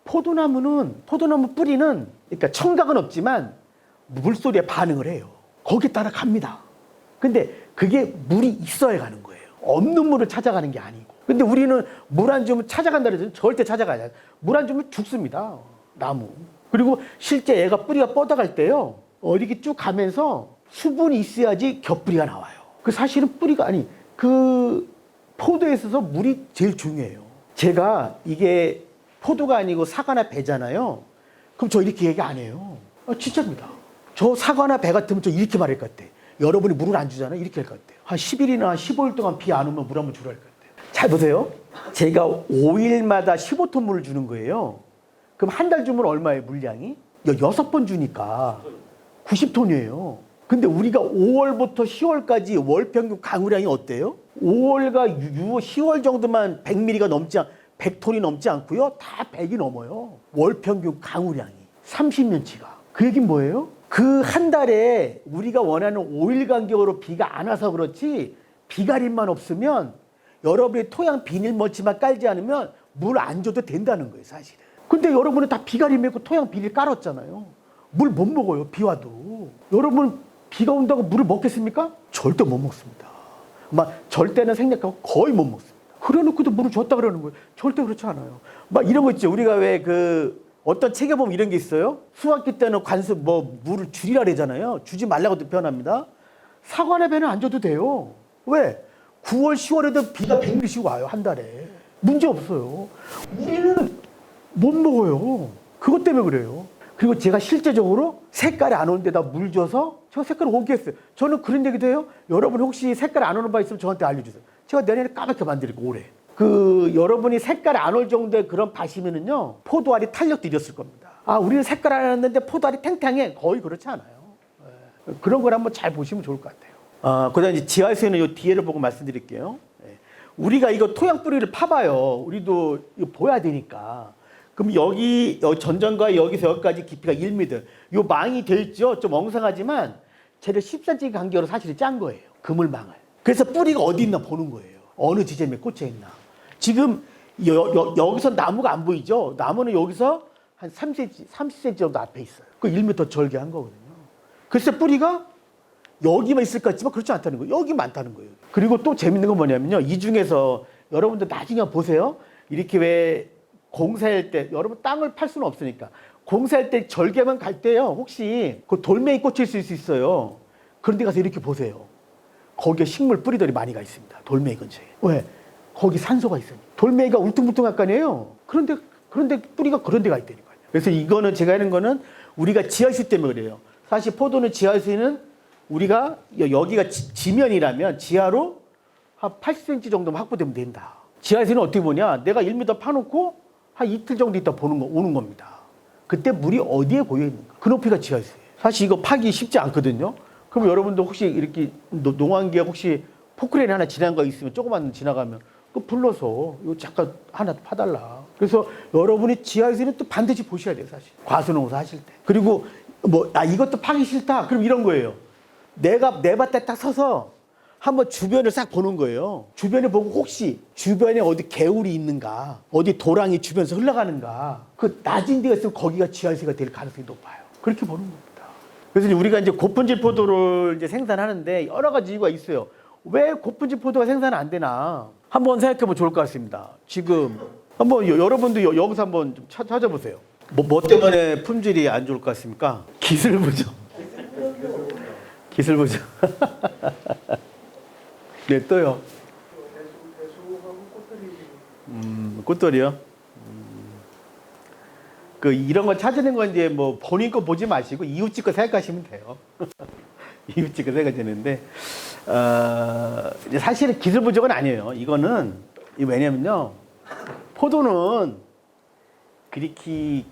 포도나무 뿌리는 그러니까 청각은 없지만 물소리에 반응을 해요. 거기에 따라 갑니다. 근데 그게 물이 있어야 가는 거예요. 없는 물을 찾아가는 게 아니고. 근데 우리는 물 안 주면 찾아간다 그러죠. 절대 찾아가지 않아요. 물 안 주면 죽습니다. 나무. 그리고 실제 얘가 뿌리가 뻗어갈 때요. 이렇게 쭉 가면서 수분이 있어야지 겹뿌리가 나와요. 그 사실은 뿌리가 그 포도에 있어서 물이 제일 중요해요. 제가 이게 포도가 아니고 사과나 배잖아요. 그럼 저 이렇게 얘기 안 해요. 진짜입니다. 저 사과나 배 같으면 저 이렇게 말할 것 같아. 여러분이 물을 안 주잖아요. 이렇게 할 것 같아요. 한 10일이나 15일 동안 비 안 오면 물 한번 주라 할 것 같아요. 잘 보세요. 제가 5일마다 15톤 물을 주는 거예요. 그럼 한 달 주면 얼마예요, 물량이? 6번 주니까 90톤이에요. 근데 우리가 5월부터 10월까지 월 평균 강우량이 어때요? 5월과 6월, 10월 정도만 100톤이 넘지 않고요. 다 100이 넘어요. 월 평균 강우량이. 30년치가. 그 얘기는 뭐예요? 그 한 달에 우리가 원하는 5일 간격으로 비가 안 와서 그렇지 비가림만 없으면 여러분이 토양 비닐 멀치만 깔지 않으면 물 안 줘도 된다는 거예요, 사실은. 근데 여러분은 다 비가림 있고 토양 비닐 깔았잖아요. 물 못 먹어요, 비 와도. 여러분 비가 온다고 물을 먹겠습니까? 절대 못 먹습니다. 절대는 생략하고 거의 못 먹습니다. 그래놓고도 물을 줬다 그러는 거예요. 절대 그렇지 않아요. 이런 거 있죠. 우리가 왜 어떤 책에 보면 이런 게 있어요. 수확기 때는 관수 뭐 물을 줄이라 그러잖아요. 주지 말라고도 표현합니다. 사과나 배는 안 줘도 돼요. 왜? 9월, 10월에도 비가 100mm씩 와요. 한 달에. 문제 없어요. 우리는 못 먹어요. 그것 때문에 그래요. 그리고 제가 실제적으로 색깔이 안 오는 데다 물 줘서 제가 색깔을 오게 했어요. 저는 그런 얘기도 해요. 여러분 혹시 색깔 안 오는 바 있으면 저한테 알려주세요. 제가 내년에 까맣게 만들고 올해. 여러분이 색깔이 안 올 정도의 그런 밭이면은요, 포도알이 탄력도 잃었을 겁니다. 아, 우리는 색깔 안 왔는데 포도알이 탱탱해. 거의 그렇지 않아요. 예. 그런 걸 한번 잘 보시면 좋을 것 같아요. 그 다음에 지하수에는 요 뒤에를 보고 말씀드릴게요. 예. 우리가 이거 토양 뿌리를 파봐요. 우리도 이거 보여야 되니까. 그럼 여기 전전과 여기서 여기까지 깊이가 1m. 요 망이 돼 있죠? 좀 엉성하지만 재료 10cm 간격으로 사실은 짠 거예요. 그물망을. 그래서 뿌리가 어디 있나 보는 거예요. 어느 지점에 꽂혀 있나. 지금 여기서 나무가 안 보이죠? 나무는 여기서 한 30cm 정도 앞에 있어요. 그 1m 절개한 거거든요. 그래서 뿌리가 여기만 있을 것 같지만 그렇지 않다는 거예요. 여기 많다는 거예요. 그리고 또 재밌는 건 뭐냐면요. 이 중에서 여러분들 나중에 보세요. 이렇게 왜 공사할 때, 여러분 땅을 팔 수는 없으니까 공사할 때 절개만 갈 때요. 혹시 그 돌멩이 꽂혀 있을 수 있어요. 그런 데 가서 이렇게 보세요. 거기에 식물 뿌리들이 많이 가 있습니다. 돌멩이 근처에. 왜? 거기 산소가 있어요. 돌멩이가 울퉁불퉁할 거 아니에요. 그런데 뿌리가 그런 데가 있다니까요. 그래서 이거는 제가 하는 거는 우리가 지하수 때문에 그래요. 사실 포도는 지하수는 우리가 여기가 지면이라면 지하로 한 80cm 정도만 확보되면 된다. 지하수는 어떻게 보냐? 내가 1m 파놓고 한 이틀 정도 있다 오는 겁니다. 그때 물이 어디에 고여 있는가? 그 높이가 지하수예요. 사실 이거 파기 쉽지 않거든요. 그럼 여러분도 혹시 이렇게 농한기에 혹시 포크레인 하나 지나간 거 있으면 조금만 지나가면 그 불러서 이거 잠깐 하나 파달라. 그래서 여러분이 지하수는 또 반드시 보셔야 돼요, 사실. 과수농사 하실 때. 그리고 이것도 파기 싫다. 그럼 이런 거예요. 내가 내 밭에 딱 서서 한번 주변을 싹 보는 거예요. 주변을 보고 혹시 주변에 어디 개울이 있는가, 어디 도랑이 주변에서 흘러가는가, 그 낮은 데가 있으면 거기가 지하수가 될 가능성이 높아요. 그렇게 보는 겁니다. 그래서 우리가 이제 고품질 포도를 이제 생산하는데 여러 가지 이유가 있어요. 왜 고품질 포도가 생산 안 되나? 한번 생각해 보면 좋을 것 같습니다. 지금 한번 여러분도 여기서 한번 좀 찾아보세요. 뭐 때문에 품질이 안 좋을 것 같습니까? 기술 부족. 기술 부족. 네, 또요. 꽃돌이요. 이런 거 찾는 건 이제 뭐 본인 거 보지 마시고 이웃집 거 생각하시면 돼요. 이웃집 거 생각하시는데, 사실은 기술 부족은 아니에요. 이거는, 왜냐면요. 포도는 그렇게,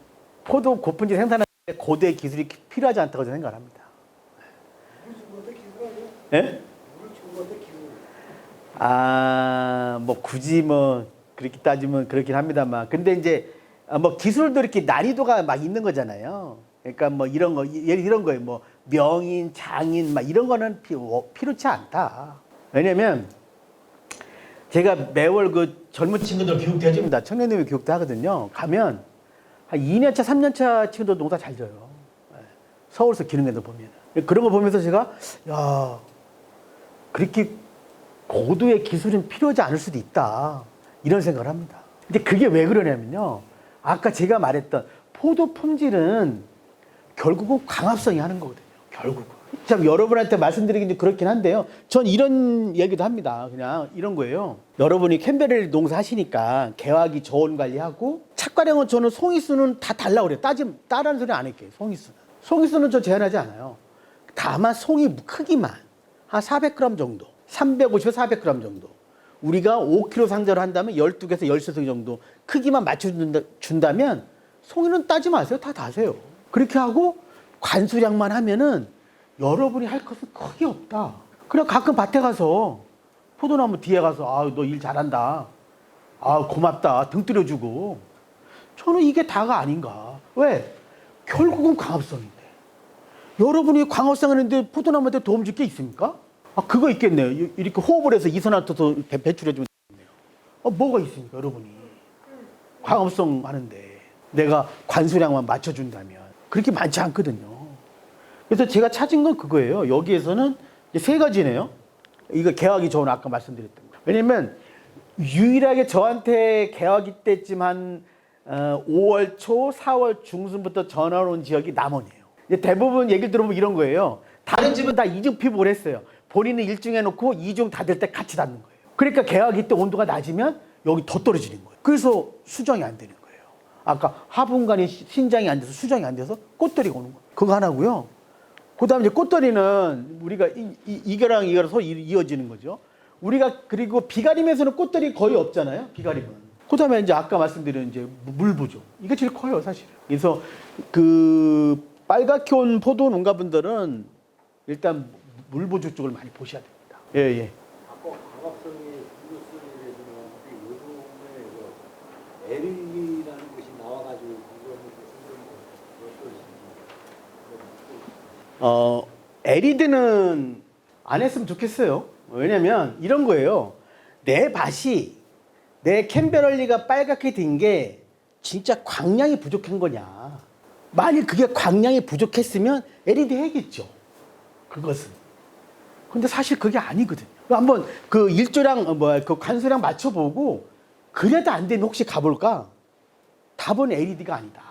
포도 고품질 생산하는 데 고도의 기술이 필요하지 않다고 저는 생각합니다. 예? 굳이 그렇게 따지면 그렇긴 합니다만. 근데 이제, 기술도 이렇게 난이도가 막 있는 거잖아요. 그러니까 이런 거, 이런 거예요. 명인, 장인, 이런 거는 필요치 않다. 왜냐면, 제가 매월 그 젊은 친구들 교육도 해줍니다. 청년대회 교육도 하거든요. 가면, 한 2년차, 3년차 친구들 농사 잘 져요. 서울서 기능에도 보면. 그런 거 보면서 제가, 야, 그렇게 고도의 기술은 필요하지 않을 수도 있다. 이런 생각을 합니다. 근데 그게 왜 그러냐면요. 아까 제가 말했던 포도 품질은 결국은 광합성이 하는 거거든요. 결국은. 참 여러분한테 말씀드리긴 그렇긴 한데요. 전 이런 얘기도 합니다. 그냥 이런 거예요. 여러분이 캔베리 농사 하시니까 개화기 저온 관리하고 착과량은 저는 송이수는 다 달라고 그래요. 따라는 소리 안 할게요. 송이수는 저 제한하지 않아요. 다만 송이 크기만 한 400g 정도. 350에서 400g 정도. 우리가 5kg 상자를 한다면 12개에서 13개 정도 크기만 맞춰준다면 송이는 따지 마세요. 다 다세요. 그렇게 하고 관수량만 하면은 여러분이 할 것은 크게 없다. 그냥 가끔 밭에 가서 포도나무 뒤에 가서 너 일 잘한다. 고맙다. 등 때려주고. 저는 이게 다가 아닌가. 왜? 결국은 광합성인데. 여러분이 광합성 하는데 포도나무한테 도움 줄 게 있습니까? 그거 있겠네요. 이렇게 호흡을 해서 이산화탄소 배출해주면 되겠네요. 뭐가 있습니까, 여러분이? 광합성 하는데 내가 관수량만 맞춰준다면. 그렇게 많지 않거든요. 그래서 제가 찾은 건 그거예요. 여기에서는 이제 3가지네요. 이거 개화기 저온 아까 말씀드렸던 거. 왜냐면 유일하게 저한테 개화기 때쯤 한 5월 초, 4월 중순부터 전화 온 지역이 남원이에요. 이제 대부분 얘기를 들어보면 이런 거예요. 다른 집은 다 이중 피복을 했어요. 본인은 1중 해놓고 2중 다 될 때 같이 닫는 거예요. 그러니까 계약이 때 온도가 낮으면 여기 더 떨어지는 거예요. 그래서 수정이 안 되는 거예요. 아까 하분간이 신장이 안 돼서 수정이 안 돼서 꽃들이가 오는 거예요. 그거 하나고요. 그 다음에 이제 꽃들이는 우리가 이거랑 이거랑 서로 이어지는 거죠. 우리가 그리고 비가림에서는 꽃들이 거의 없잖아요. 비가림은. 그 다음에 이제 아까 말씀드린 이제 물부족. 이게 제일 커요, 사실은. 그래서 그 빨갛게 온 포도 농가분들은 일단 물부족 쪽을 많이 보셔야 됩니다. 예, 예. 아까 광합성의 블루스리에서 나왔는데 요즘에 에릴리라는 것이 나와가지고 그거는 에리드는 안 했으면 좋겠어요. 왜냐면 이런 거예요. 내 밭이 내 캔베럴리가 빨갛게 된 게 진짜 광량이 부족한 거냐. 만일 그게 광량이 부족했으면 에리드 해야겠죠. 그것은. 근데 사실 그게 아니거든요. 한번 그 일조량, 그 관수량 맞춰보고 그래도 안 되면 혹시 가볼까? 답은 LED가 아니다.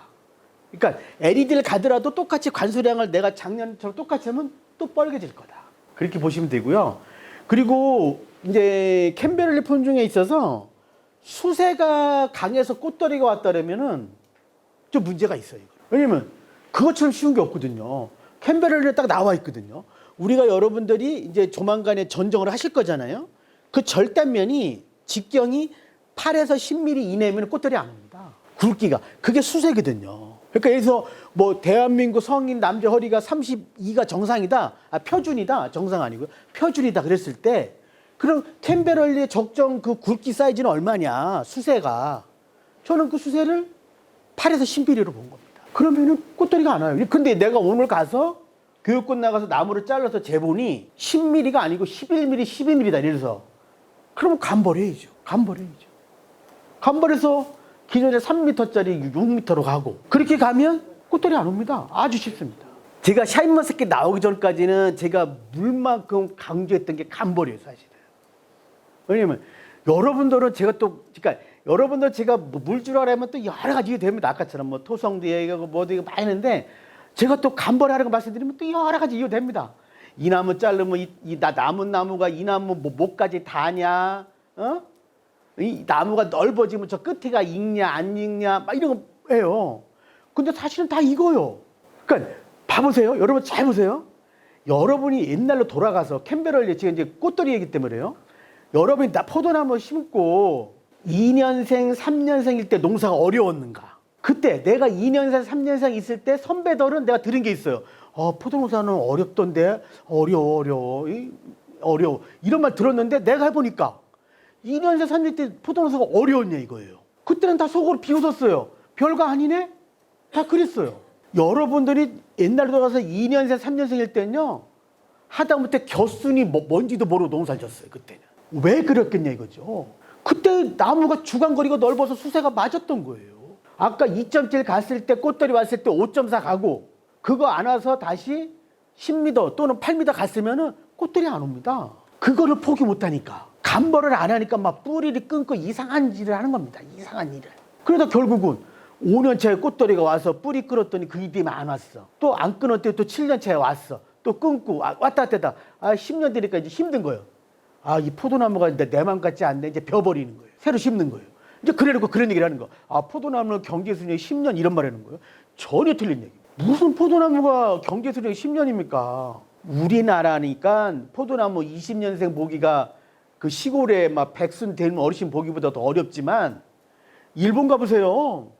그러니까 LED를 가더라도 똑같이 관수량을 내가 작년처럼 똑같이 하면 또 빨개질 거다. 그렇게 보시면 되고요. 그리고 이제 캔베럴리 품종에 있어서 수세가 강해서 꽃더리가 왔다라면은 좀 문제가 있어요. 왜냐면 그것처럼 쉬운 게 없거든요. 캔베럴리에 딱 나와 있거든요. 우리가 여러분들이 이제 조만간에 전정을 하실 거잖아요. 그 절단면이 직경이 8에서 10mm 이내면 꽃들이 안 옵니다. 굵기가. 그게 수세거든요. 그러니까 여기서 뭐 대한민국 성인 남자 허리가 32가 정상이다. 표준이다. 정상 아니고요. 표준이다. 그랬을 때 그럼 캔베럴리의 적정 그 굵기 사이즈는 얼마냐. 수세가. 저는 그 수세를 8에서 10mm로 본 겁니다. 그러면은 꽃들이가 안 와요. 근데 내가 오늘 가서 교육권 나가서 나무를 잘라서 재보니 10mm가 아니고 11mm, 12mm다. 이래서 그러면 간벌해야죠. 간벌해야죠. 간벌해서 기존에 3m짜리 6m로 가고 그렇게 가면 꽃들이 안 옵니다. 아주 쉽습니다. 제가 샤인머스켓 나오기 전까지는 제가 물만큼 강조했던 게 간벌이에요, 사실은. 왜냐면 여러분들은 제가 또 그러니까 여러분들 제가 물주라고 하면 또 여러 가지 됩니다. 아까처럼 뭐 토성도 얘기하고 뭐도 얘기하고 많이 했는데 제가 또 간벌하라고 말씀드리면 또 여러 가지 이유됩니다. 이 나무 자르면 남은 나무가 이 나무 목까지 다냐? 어? 이 나무가 넓어지면 저 끝에가 익냐 안 익냐 막 이런 거 해요. 근데 사실은 다 이거요. 그러니까 봐보세요. 여러분 잘 보세요. 여러분이 옛날로 돌아가서 캔베럴리 지금 이제 꽃들이기 때문에요. 여러분이 포도나무 심고 2년생, 3년생일 때 농사가 어려웠는가? 그때 내가 2년생, 3년생 있을 때 선배들은 내가 들은 게 있어요. 포도농사는 어렵던데 어려워. 이런 말 들었는데 내가 해보니까 2년생, 3년생 때 포도농사가 어려웠냐 이거예요. 그때는 다 속으로 비웃었어요. 별거 아니네? 다 그랬어요. 여러분들이 옛날로 돌아가서 2년생, 3년생일 때는요. 하다못해 겨순이 뭔지도 모르고 농사를 졌어요. 그때는. 왜 그랬겠냐 이거죠. 그때 나무가 주간거리가 넓어서 수세가 맞았던 거예요. 아까 2.7 갔을 때 꽃들이 왔을 때 5.4 가고 그거 안 와서 다시 10m 또는 8m 갔으면은 꽃들이 안 옵니다. 그거를 포기 못 하니까 간벌을 안 하니까 막 뿌리를 끊고 이상한 일을 하는 겁니다. 이상한 일을. 그러다 결국은 5년차에 꽃들이가 와서 뿌리 끊었더니 그 잎이 안 왔어. 또 안 끊었더니 또 7년차에 왔어. 또 끊고 왔다 갔다 10년 되니까 이제 힘든 거예요. 이 포도나무가 내 맘 같지 않네. 이제 벼버리는 거예요. 새로 심는 거예요. 이제 그래놓고 그런 얘기를 하는 거. 포도나무는 경제수명이 10년 이런 말 하는 거예요. 전혀 틀린 얘기. 무슨 포도나무가 경제수명이 10년입니까? 우리나라니까 포도나무 20년생 보기가 그 시골에 막 백순 된 어르신 보기보다 더 어렵지만 일본 가보세요.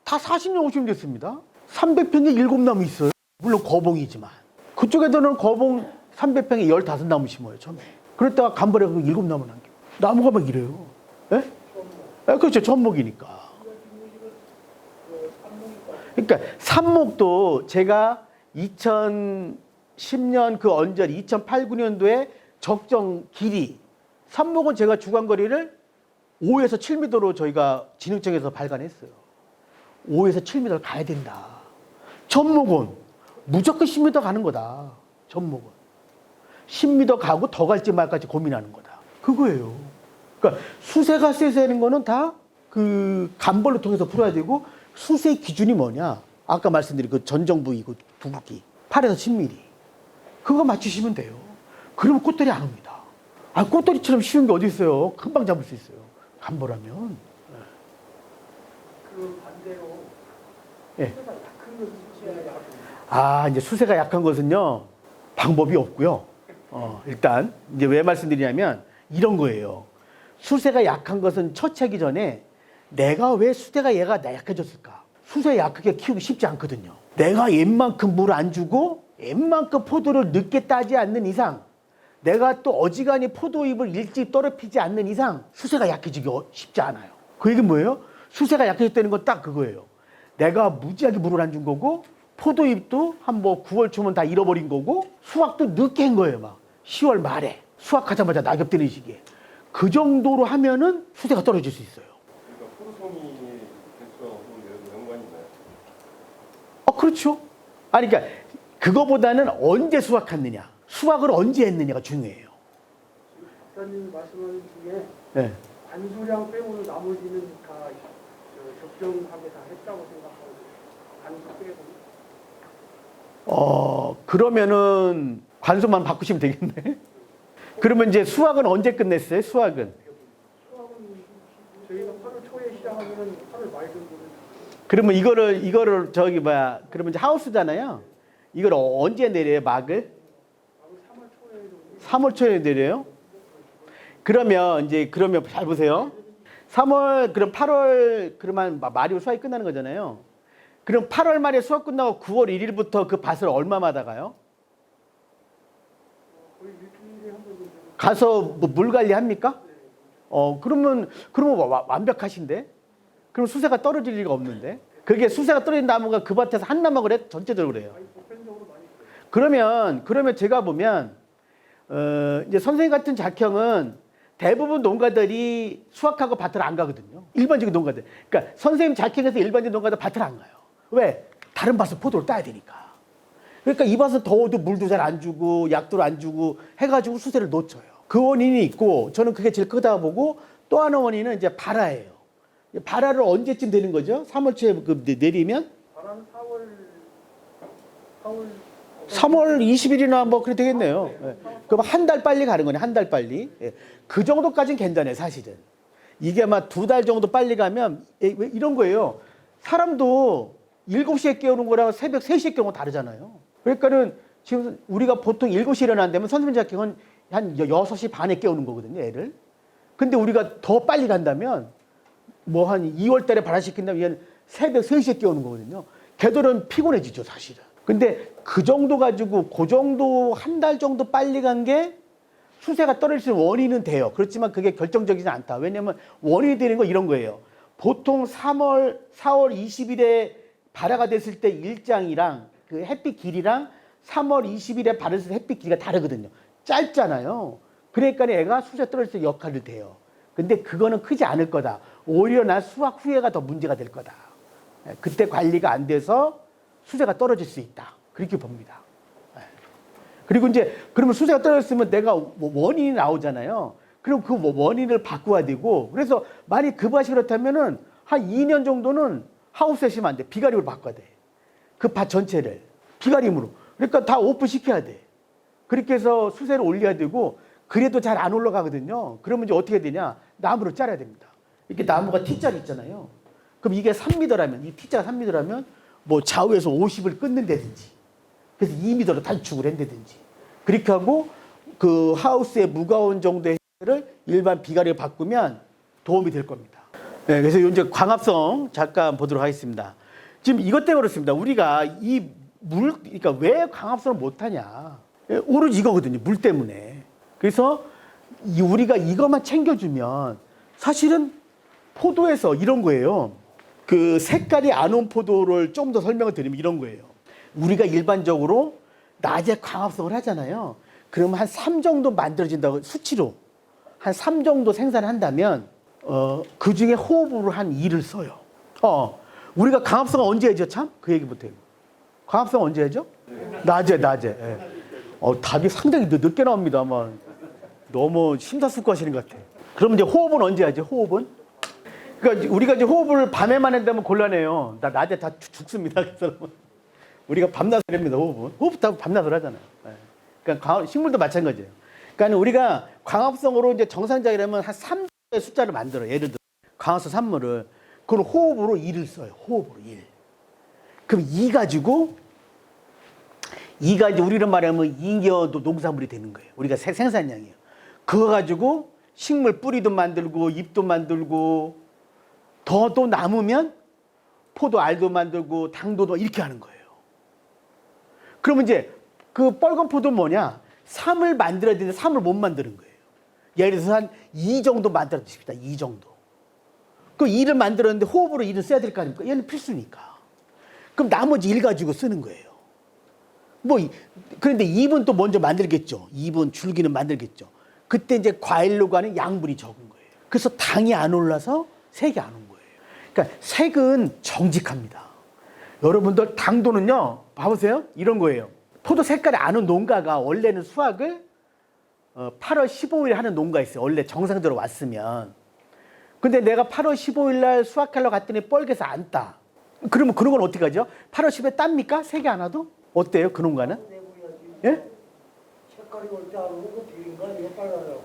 다 40년, 50년 됐습니다. 300평에 7나무 있어요. 물론 거봉이지만. 그쪽에서는 거봉 300평에 15나무 심어요, 처음에. 그랬다가 간벌에 7나무 남겨. 나무가 막 이래요. 예? 그렇죠. 천목이니까. 그러니까 삽목도 제가 2010년 그 언저리 2008, 9년도에 적정 길이 삽목은 제가 주간거리를 5에서 7m로 저희가 진흥청에서 발간했어요. 5에서 7m를 가야 된다. 천목은 무조건 10m 가는 거다. 천목은 10m 가고 더 갈지 말까지 고민하는 거다. 그거예요. 그러니까 수세가 세세는 거는 다 그 간벌로 통해서 풀어야 되고 수세 기준이 뭐냐? 아까 말씀드린 그 전정부이고 두부기 8에서 10mm 그거 맞추시면 돼요. 그러면 꽃돌이 안 옵니다. 아 꽃돌이처럼 쉬운 게 어디 있어요? 금방 잡을 수 있어요. 간벌하면. 그 반대로 예. 수세가 약한 것은 취해야 약한 아 이제 수세가 약한 것은요 방법이 없고요. 일단 이제 왜 말씀드리냐면 이런 거예요. 수세가 약한 것은 처치하기 전에 내가 왜 수세가 얘가 약해졌을까? 수세 약하게 키우기 쉽지 않거든요. 내가 웬만큼 물 안 주고 웬만큼 포도를 늦게 따지 않는 이상 내가 또 어지간히 포도잎을 일찍 떨어뜨리지 않는 이상 수세가 약해지기 쉽지 않아요. 그 얘기는 뭐예요? 수세가 약해졌다는 건 딱 그거예요. 내가 무지하게 물을 안 준 거고 포도잎도 한 뭐 9월 초면 다 잃어버린 거고 수확도 늦게 한 거예요. 막 10월 말에 수확하자마자 낙엽 되는 시기에 그 정도로 하면은 수세가 떨어질 수 있어요. 그러니까 포도송이 개수하고 연관이 있나요? 그렇죠. 아니 그러니까 그거보다는 언제 수확했느냐 수확을 언제 했느냐가 중요해요. 박사님 말씀하는 중에 네. 관수량 빼고는 나머지는 다 적정하게 다 했다고 생각하고 관수 빼고 그러면은 관수만 바꾸시면 되겠네. 그러면 이제 수확은 언제 끝냈어요? 수확은? 수확은 저희가 8월 초에 시작하면 8월 말 정도는 그러면 이거를 저기 뭐야? 그러면 이제 하우스잖아요. 이걸 언제 내려요? 막을? 3월 초에 정도 3월 초에 내려요? 그러면 잘 보세요. 3월 그럼 8월 그러면 말이 수확이 끝나는 거잖아요. 그럼 8월 말에 수확 끝나고 9월 1일부터 그 밭을 얼마마다 가요? 거의 일주일에 한 번 정도 가서 뭐 물 관리합니까? 그러면 완벽하신데? 그럼 수세가 떨어질 리가 없는데? 그게 수세가 떨어진 나무가 그 밭에서 한 나무가 그래? 전체적으로 그래요. 많이 보편적으로 많이 그래요. 그러면 제가 보면 이제 선생님 같은 작형은 대부분 농가들이 수확하고 밭을 안 가거든요. 일반적인 농가들. 그러니까 선생님 작형에서 일반적인 농가들 밭을 안 가요. 왜? 다른 밭은 포도를 따야 되니까. 그러니까 이 밭은 더워도 물도 잘 안 주고 약도 안 주고 해가지고 수세를 놓쳐요. 그 원인이 있고 저는 그게 제일 크다고 보고 또 하나 원인은 이제 발화예요. 발화를 언제쯤 되는 거죠? 3월 초에 내리면? 바람 4월 20일이나 뭐 그래 되겠네요. 예. 그럼 한 달 빨리 가는 거네. 한 달 빨리. 예. 그 정도까지는 괜찮아요. 사실은. 이게 막 2달 정도 빨리 가면 왜 이런 거예요. 사람도 7시에 깨우는 거랑 새벽 3시에 깨우는 거 다르잖아요. 그러니까는 지금 우리가 보통 7시에 일어난다면 선생님 작경은 한 6시 반에 깨우는 거거든요. 애를. 근데 우리가 더 빨리 간다면 뭐 한 2월 달에 발화시킨다면 얘는 새벽 3시에 깨우는 거거든요. 걔들은 피곤해지죠. 사실은. 근데 그 정도 가지고 그 정도 한 달 정도 빨리 간 게 수세가 떨어질 수 있는 원인은 돼요. 그렇지만 그게 결정적이지 않다. 왜냐하면 원인이 되는 건 이런 거예요. 보통 4월 20일에 발화가 됐을 때 일장이랑 그 햇빛 길이랑 3월 20일에 발화했을 때 햇빛 길이가 다르거든요. 짧잖아요. 그러니까 애가 수세 떨어질 때 역할을 돼요. 근데 그거는 크지 않을 거다. 오히려 나 수확 후에가 더 문제가 될 거다. 그때 관리가 안 돼서 수세가 떨어질 수 있다. 그렇게 봅니다. 그리고 이제 그러면 수세가 떨어졌으면 내가 원인이 나오잖아요. 그럼 그 원인을 바꿔야 되고 그래서 만약 그 밭이 그렇다면은 한 2년 정도는 하우스에 심으면 안 돼. 비가림으로 바꿔야 돼. 그 밭 전체를 비가림으로. 그러니까 다 오픈시켜야 돼. 그렇게 해서 수세를 올려야 되고 그래도 잘 안 올라가거든요. 그러면 이제 어떻게 되냐? 나무를 잘라야 됩니다. 이렇게 나무가 T자리 있잖아요. 그럼 이게 3m라면 이 T자가 3m라면 뭐 좌우에서 50을 끊는다든지 그래서 2m로 단축을 한다든지 그렇게 하고 그 하우스의 무거운 정도의 를 일반 비가리로 바꾸면 도움이 될 겁니다. 네, 그래서 이제 광합성 잠깐 보도록 하겠습니다. 지금 이것 때문에 그렇습니다. 우리가 이 물, 그러니까 왜 광합성을 못하냐? 오로지 이거거든요. 물 때문에. 그래서 우리가 이것만 챙겨주면 사실은 포도에서 이런 거예요. 그 색깔이 안 온 포도를 좀 더 설명을 드리면 이런 거예요. 우리가 일반적으로 낮에 광합성을 하잖아요. 그러면 한 3 정도 만들어진다고 수치로 한 3 정도 생산을 한다면 그 중에 호흡으로 한 2를 써요. 우리가 광합성을 언제 하죠? 참? 그 얘기 못해요. 광합성 언제 하죠? 낮에. 예. 답이 상당히 늦게 나옵니다. 아마 너무 심사숙고하시는 것 같아요. 그럼 이제 호흡은 언제 하죠? 호흡은 그러니까 우리가 이제 호흡을 밤에만 한다면 곤란해요. 나 낮에 다 죽습니다. 그 사람은. 우리가 밤낮을 합니다. 호흡은. 호흡 다 밤낮을 하잖아요. 예. 그러니까 식물도 마찬가지예요. 그러니까 우리가 광합성으로 이제 정상적이라면 한 3의 숫자를 만들어. 예를 들어 광합성 산물을. 그걸 호흡으로 1을 써요. 호흡으로 1. 그럼 2 가지고 2가 이제 우리로 말하면 잉여도 농산물이 되는 거예요. 우리가 생산량이에요. 그거 가지고 식물 뿌리도 만들고 잎도 만들고 더 또 남으면 포도 알도 만들고 당도도 이렇게 하는 거예요. 그러면 이제 그 빨간 포도 뭐냐? 3을 만들어야 되는데 3을 못 만드는 거예요. 예를 들어서 한 2 정도 만들어 주십시다. 2 정도. 그 2를 만들었는데 호흡으로 2를 써야 될 거 아닙니까? 얘는 필수니까. 그럼 나머지 1 가지고 쓰는 거예요. 뭐 그런데 2분 또 먼저 만들겠죠. 2분 줄기는 만들겠죠. 그때 이제 과일로 가는 양분이 적은 거예요. 그래서 당이 안 올라서 색이 안 온 거예요. 그러니까 색은 정직합니다. 여러분들 당도는요. 봐보세요. 이런 거예요. 포도 색깔이 안 온 농가가 원래는 수확을 8월 15일에 하는 농가 있어요. 원래 정상적으로 왔으면. 근데 내가 8월 15일 날 수확하려고 갔더니 뻘개서 안 따. 그러면 그런 건 어떻게 하죠? 8월 10일에 땁니까? 색이 안 와도? 어때요? 그 농가는? 예? 색깔이 올 때 알고 비린가 이거 빨라요.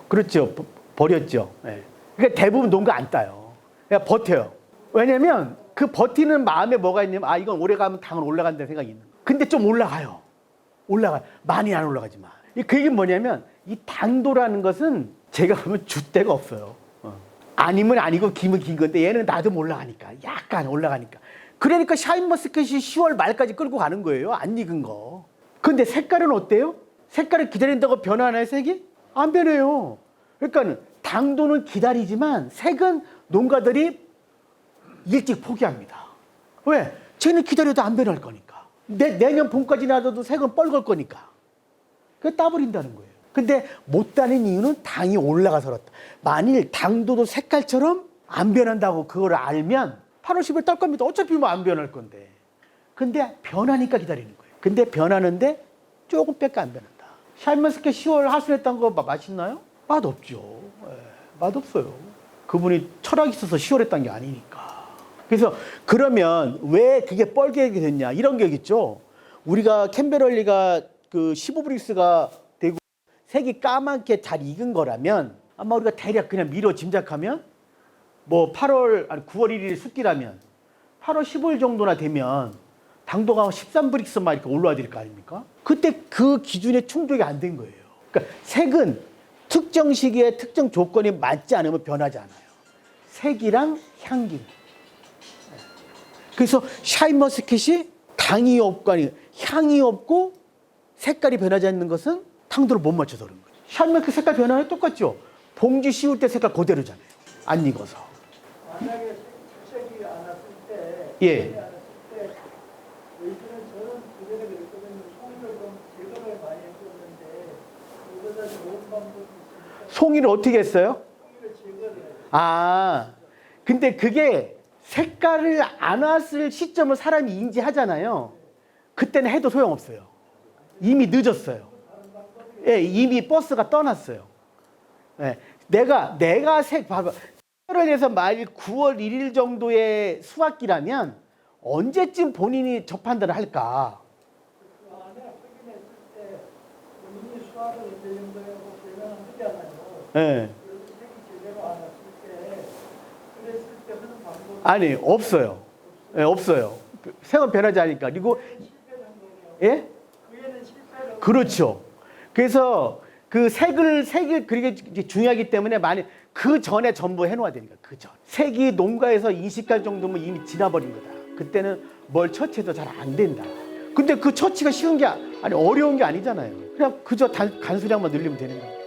그렇죠. 버렸죠. 예. 그러니까 대부분 농가 안 따요. 그냥 버텨요. 왜냐면 그 버티는 마음에 뭐가 있냐면 아 이건 오래 가면 당은 올라간다는 생각이 있는 거예요. 근데 좀 올라가요. 올라가요. 많이 안 올라가지만. 그 얘기는 뭐냐면 이 당도라는 것은 제가 보면 줏대가 없어요. 아니면 아니고 기면 긴 건데 얘는 나도 올라가니까 약간 올라가니까. 그러니까 샤인머스켓이 10월 말까지 끌고 가는 거예요. 안 익은 거. 근데 색깔은 어때요? 색깔을 기다린다고 변하나요, 색이? 안 변해요. 그러니까 당도는 기다리지만 색은 농가들이 일찍 포기합니다. 왜? 쟤는 기다려도 안 변할 거니까. 내년 봄까지 놔둬도 색은 뻘걸 거니까. 그래서 따버린다는 거예요. 근데 못 따는 이유는 당이 올라가서 그렇다. 만일 당도도 색깔처럼 안 변한다고 그걸 알면 8월 10일 딸 겁니다. 어차피 뭐 안 변할 건데. 근데 변하니까 기다리는 거예요. 근데 변하는데 조금 밖에 안 변한다. 샤인머스켓 10월 하순했던 거 맛있나요? 맛없죠. 맛없어요. 그분이 철학이 있어서 10월 했던 게 아니니까. 그래서 그러면 왜 그게 뻘게 됐냐 이런 게 있죠. 우리가 캠베럴리가 그 15브릭스가 되고 색이 까맣게 잘 익은 거라면 아마 우리가 대략 그냥 미뤄 짐작하면 뭐 9월 1일 숙기라면 8월 15일 정도나 되면 당도가 13브릭스 막 이렇게 올라와야 될 거 아닙니까? 그때 그 기준에 충족이 안 된 거예요. 그러니까 색은 특정 시기에 특정 조건이 맞지 않으면 변하지 않아요. 색이랑 향기. 그래서 샤인머스켓이 당이 없고 아니 향이 없고 색깔이 변하지 않는 것은 당도를 못 맞춰서 그런 거예요. 샤인머스켓 색깔 변화는 똑같죠. 봉지 씌울 때 색깔 그대로잖아요. 안 익어서. 만약에 색이 안 왔을 때, 예. 색이 안 왔을 때, 저희들은 저는 그전에 그랬거든요. 송이를 좀 제거를 많이 했었는데 이거보다 좋은 방법이 있으니까 송이를 어떻게 했어요? 송이를 제거를 해요. 아, 근데 그게 색깔을 안 왔을 시점을 사람이 인지하잖아요. 그때는 해도 소용없어요. 이미 늦었어요. 예, 이미 버스가 떠났어요. 예, 내가 봐봐. 8월에서 말 9월 1일 정도의 수확기라면 언제쯤 본인이 접판단을 할까? 그 안에 확인했을 때 본인이 수화를 언제 정도에 하고 제거는 하잖아요. 예. 그래서 색이 제대로 안 왔을 때 그랬을 때 하는 방법이 아니, 없어요. 예, 없어요. 색은 변하지 않으니까. 그리고, 실패한 거예요. 예? 그에는 실패를 그렇죠. 그래서 그 색을 그게 중요하기 때문에 많이 그 전에 전부 해놓아야 되니까 그 전. 색이 농가에서 인식할 정도면 이미 지나버린 거다. 그때는 뭘 처치해도 잘 안 된다. 근데 그 처치가 쉬운 게 아니 어려운 게 아니잖아요. 그냥 그저 간수량만 늘리면 되는 거예요.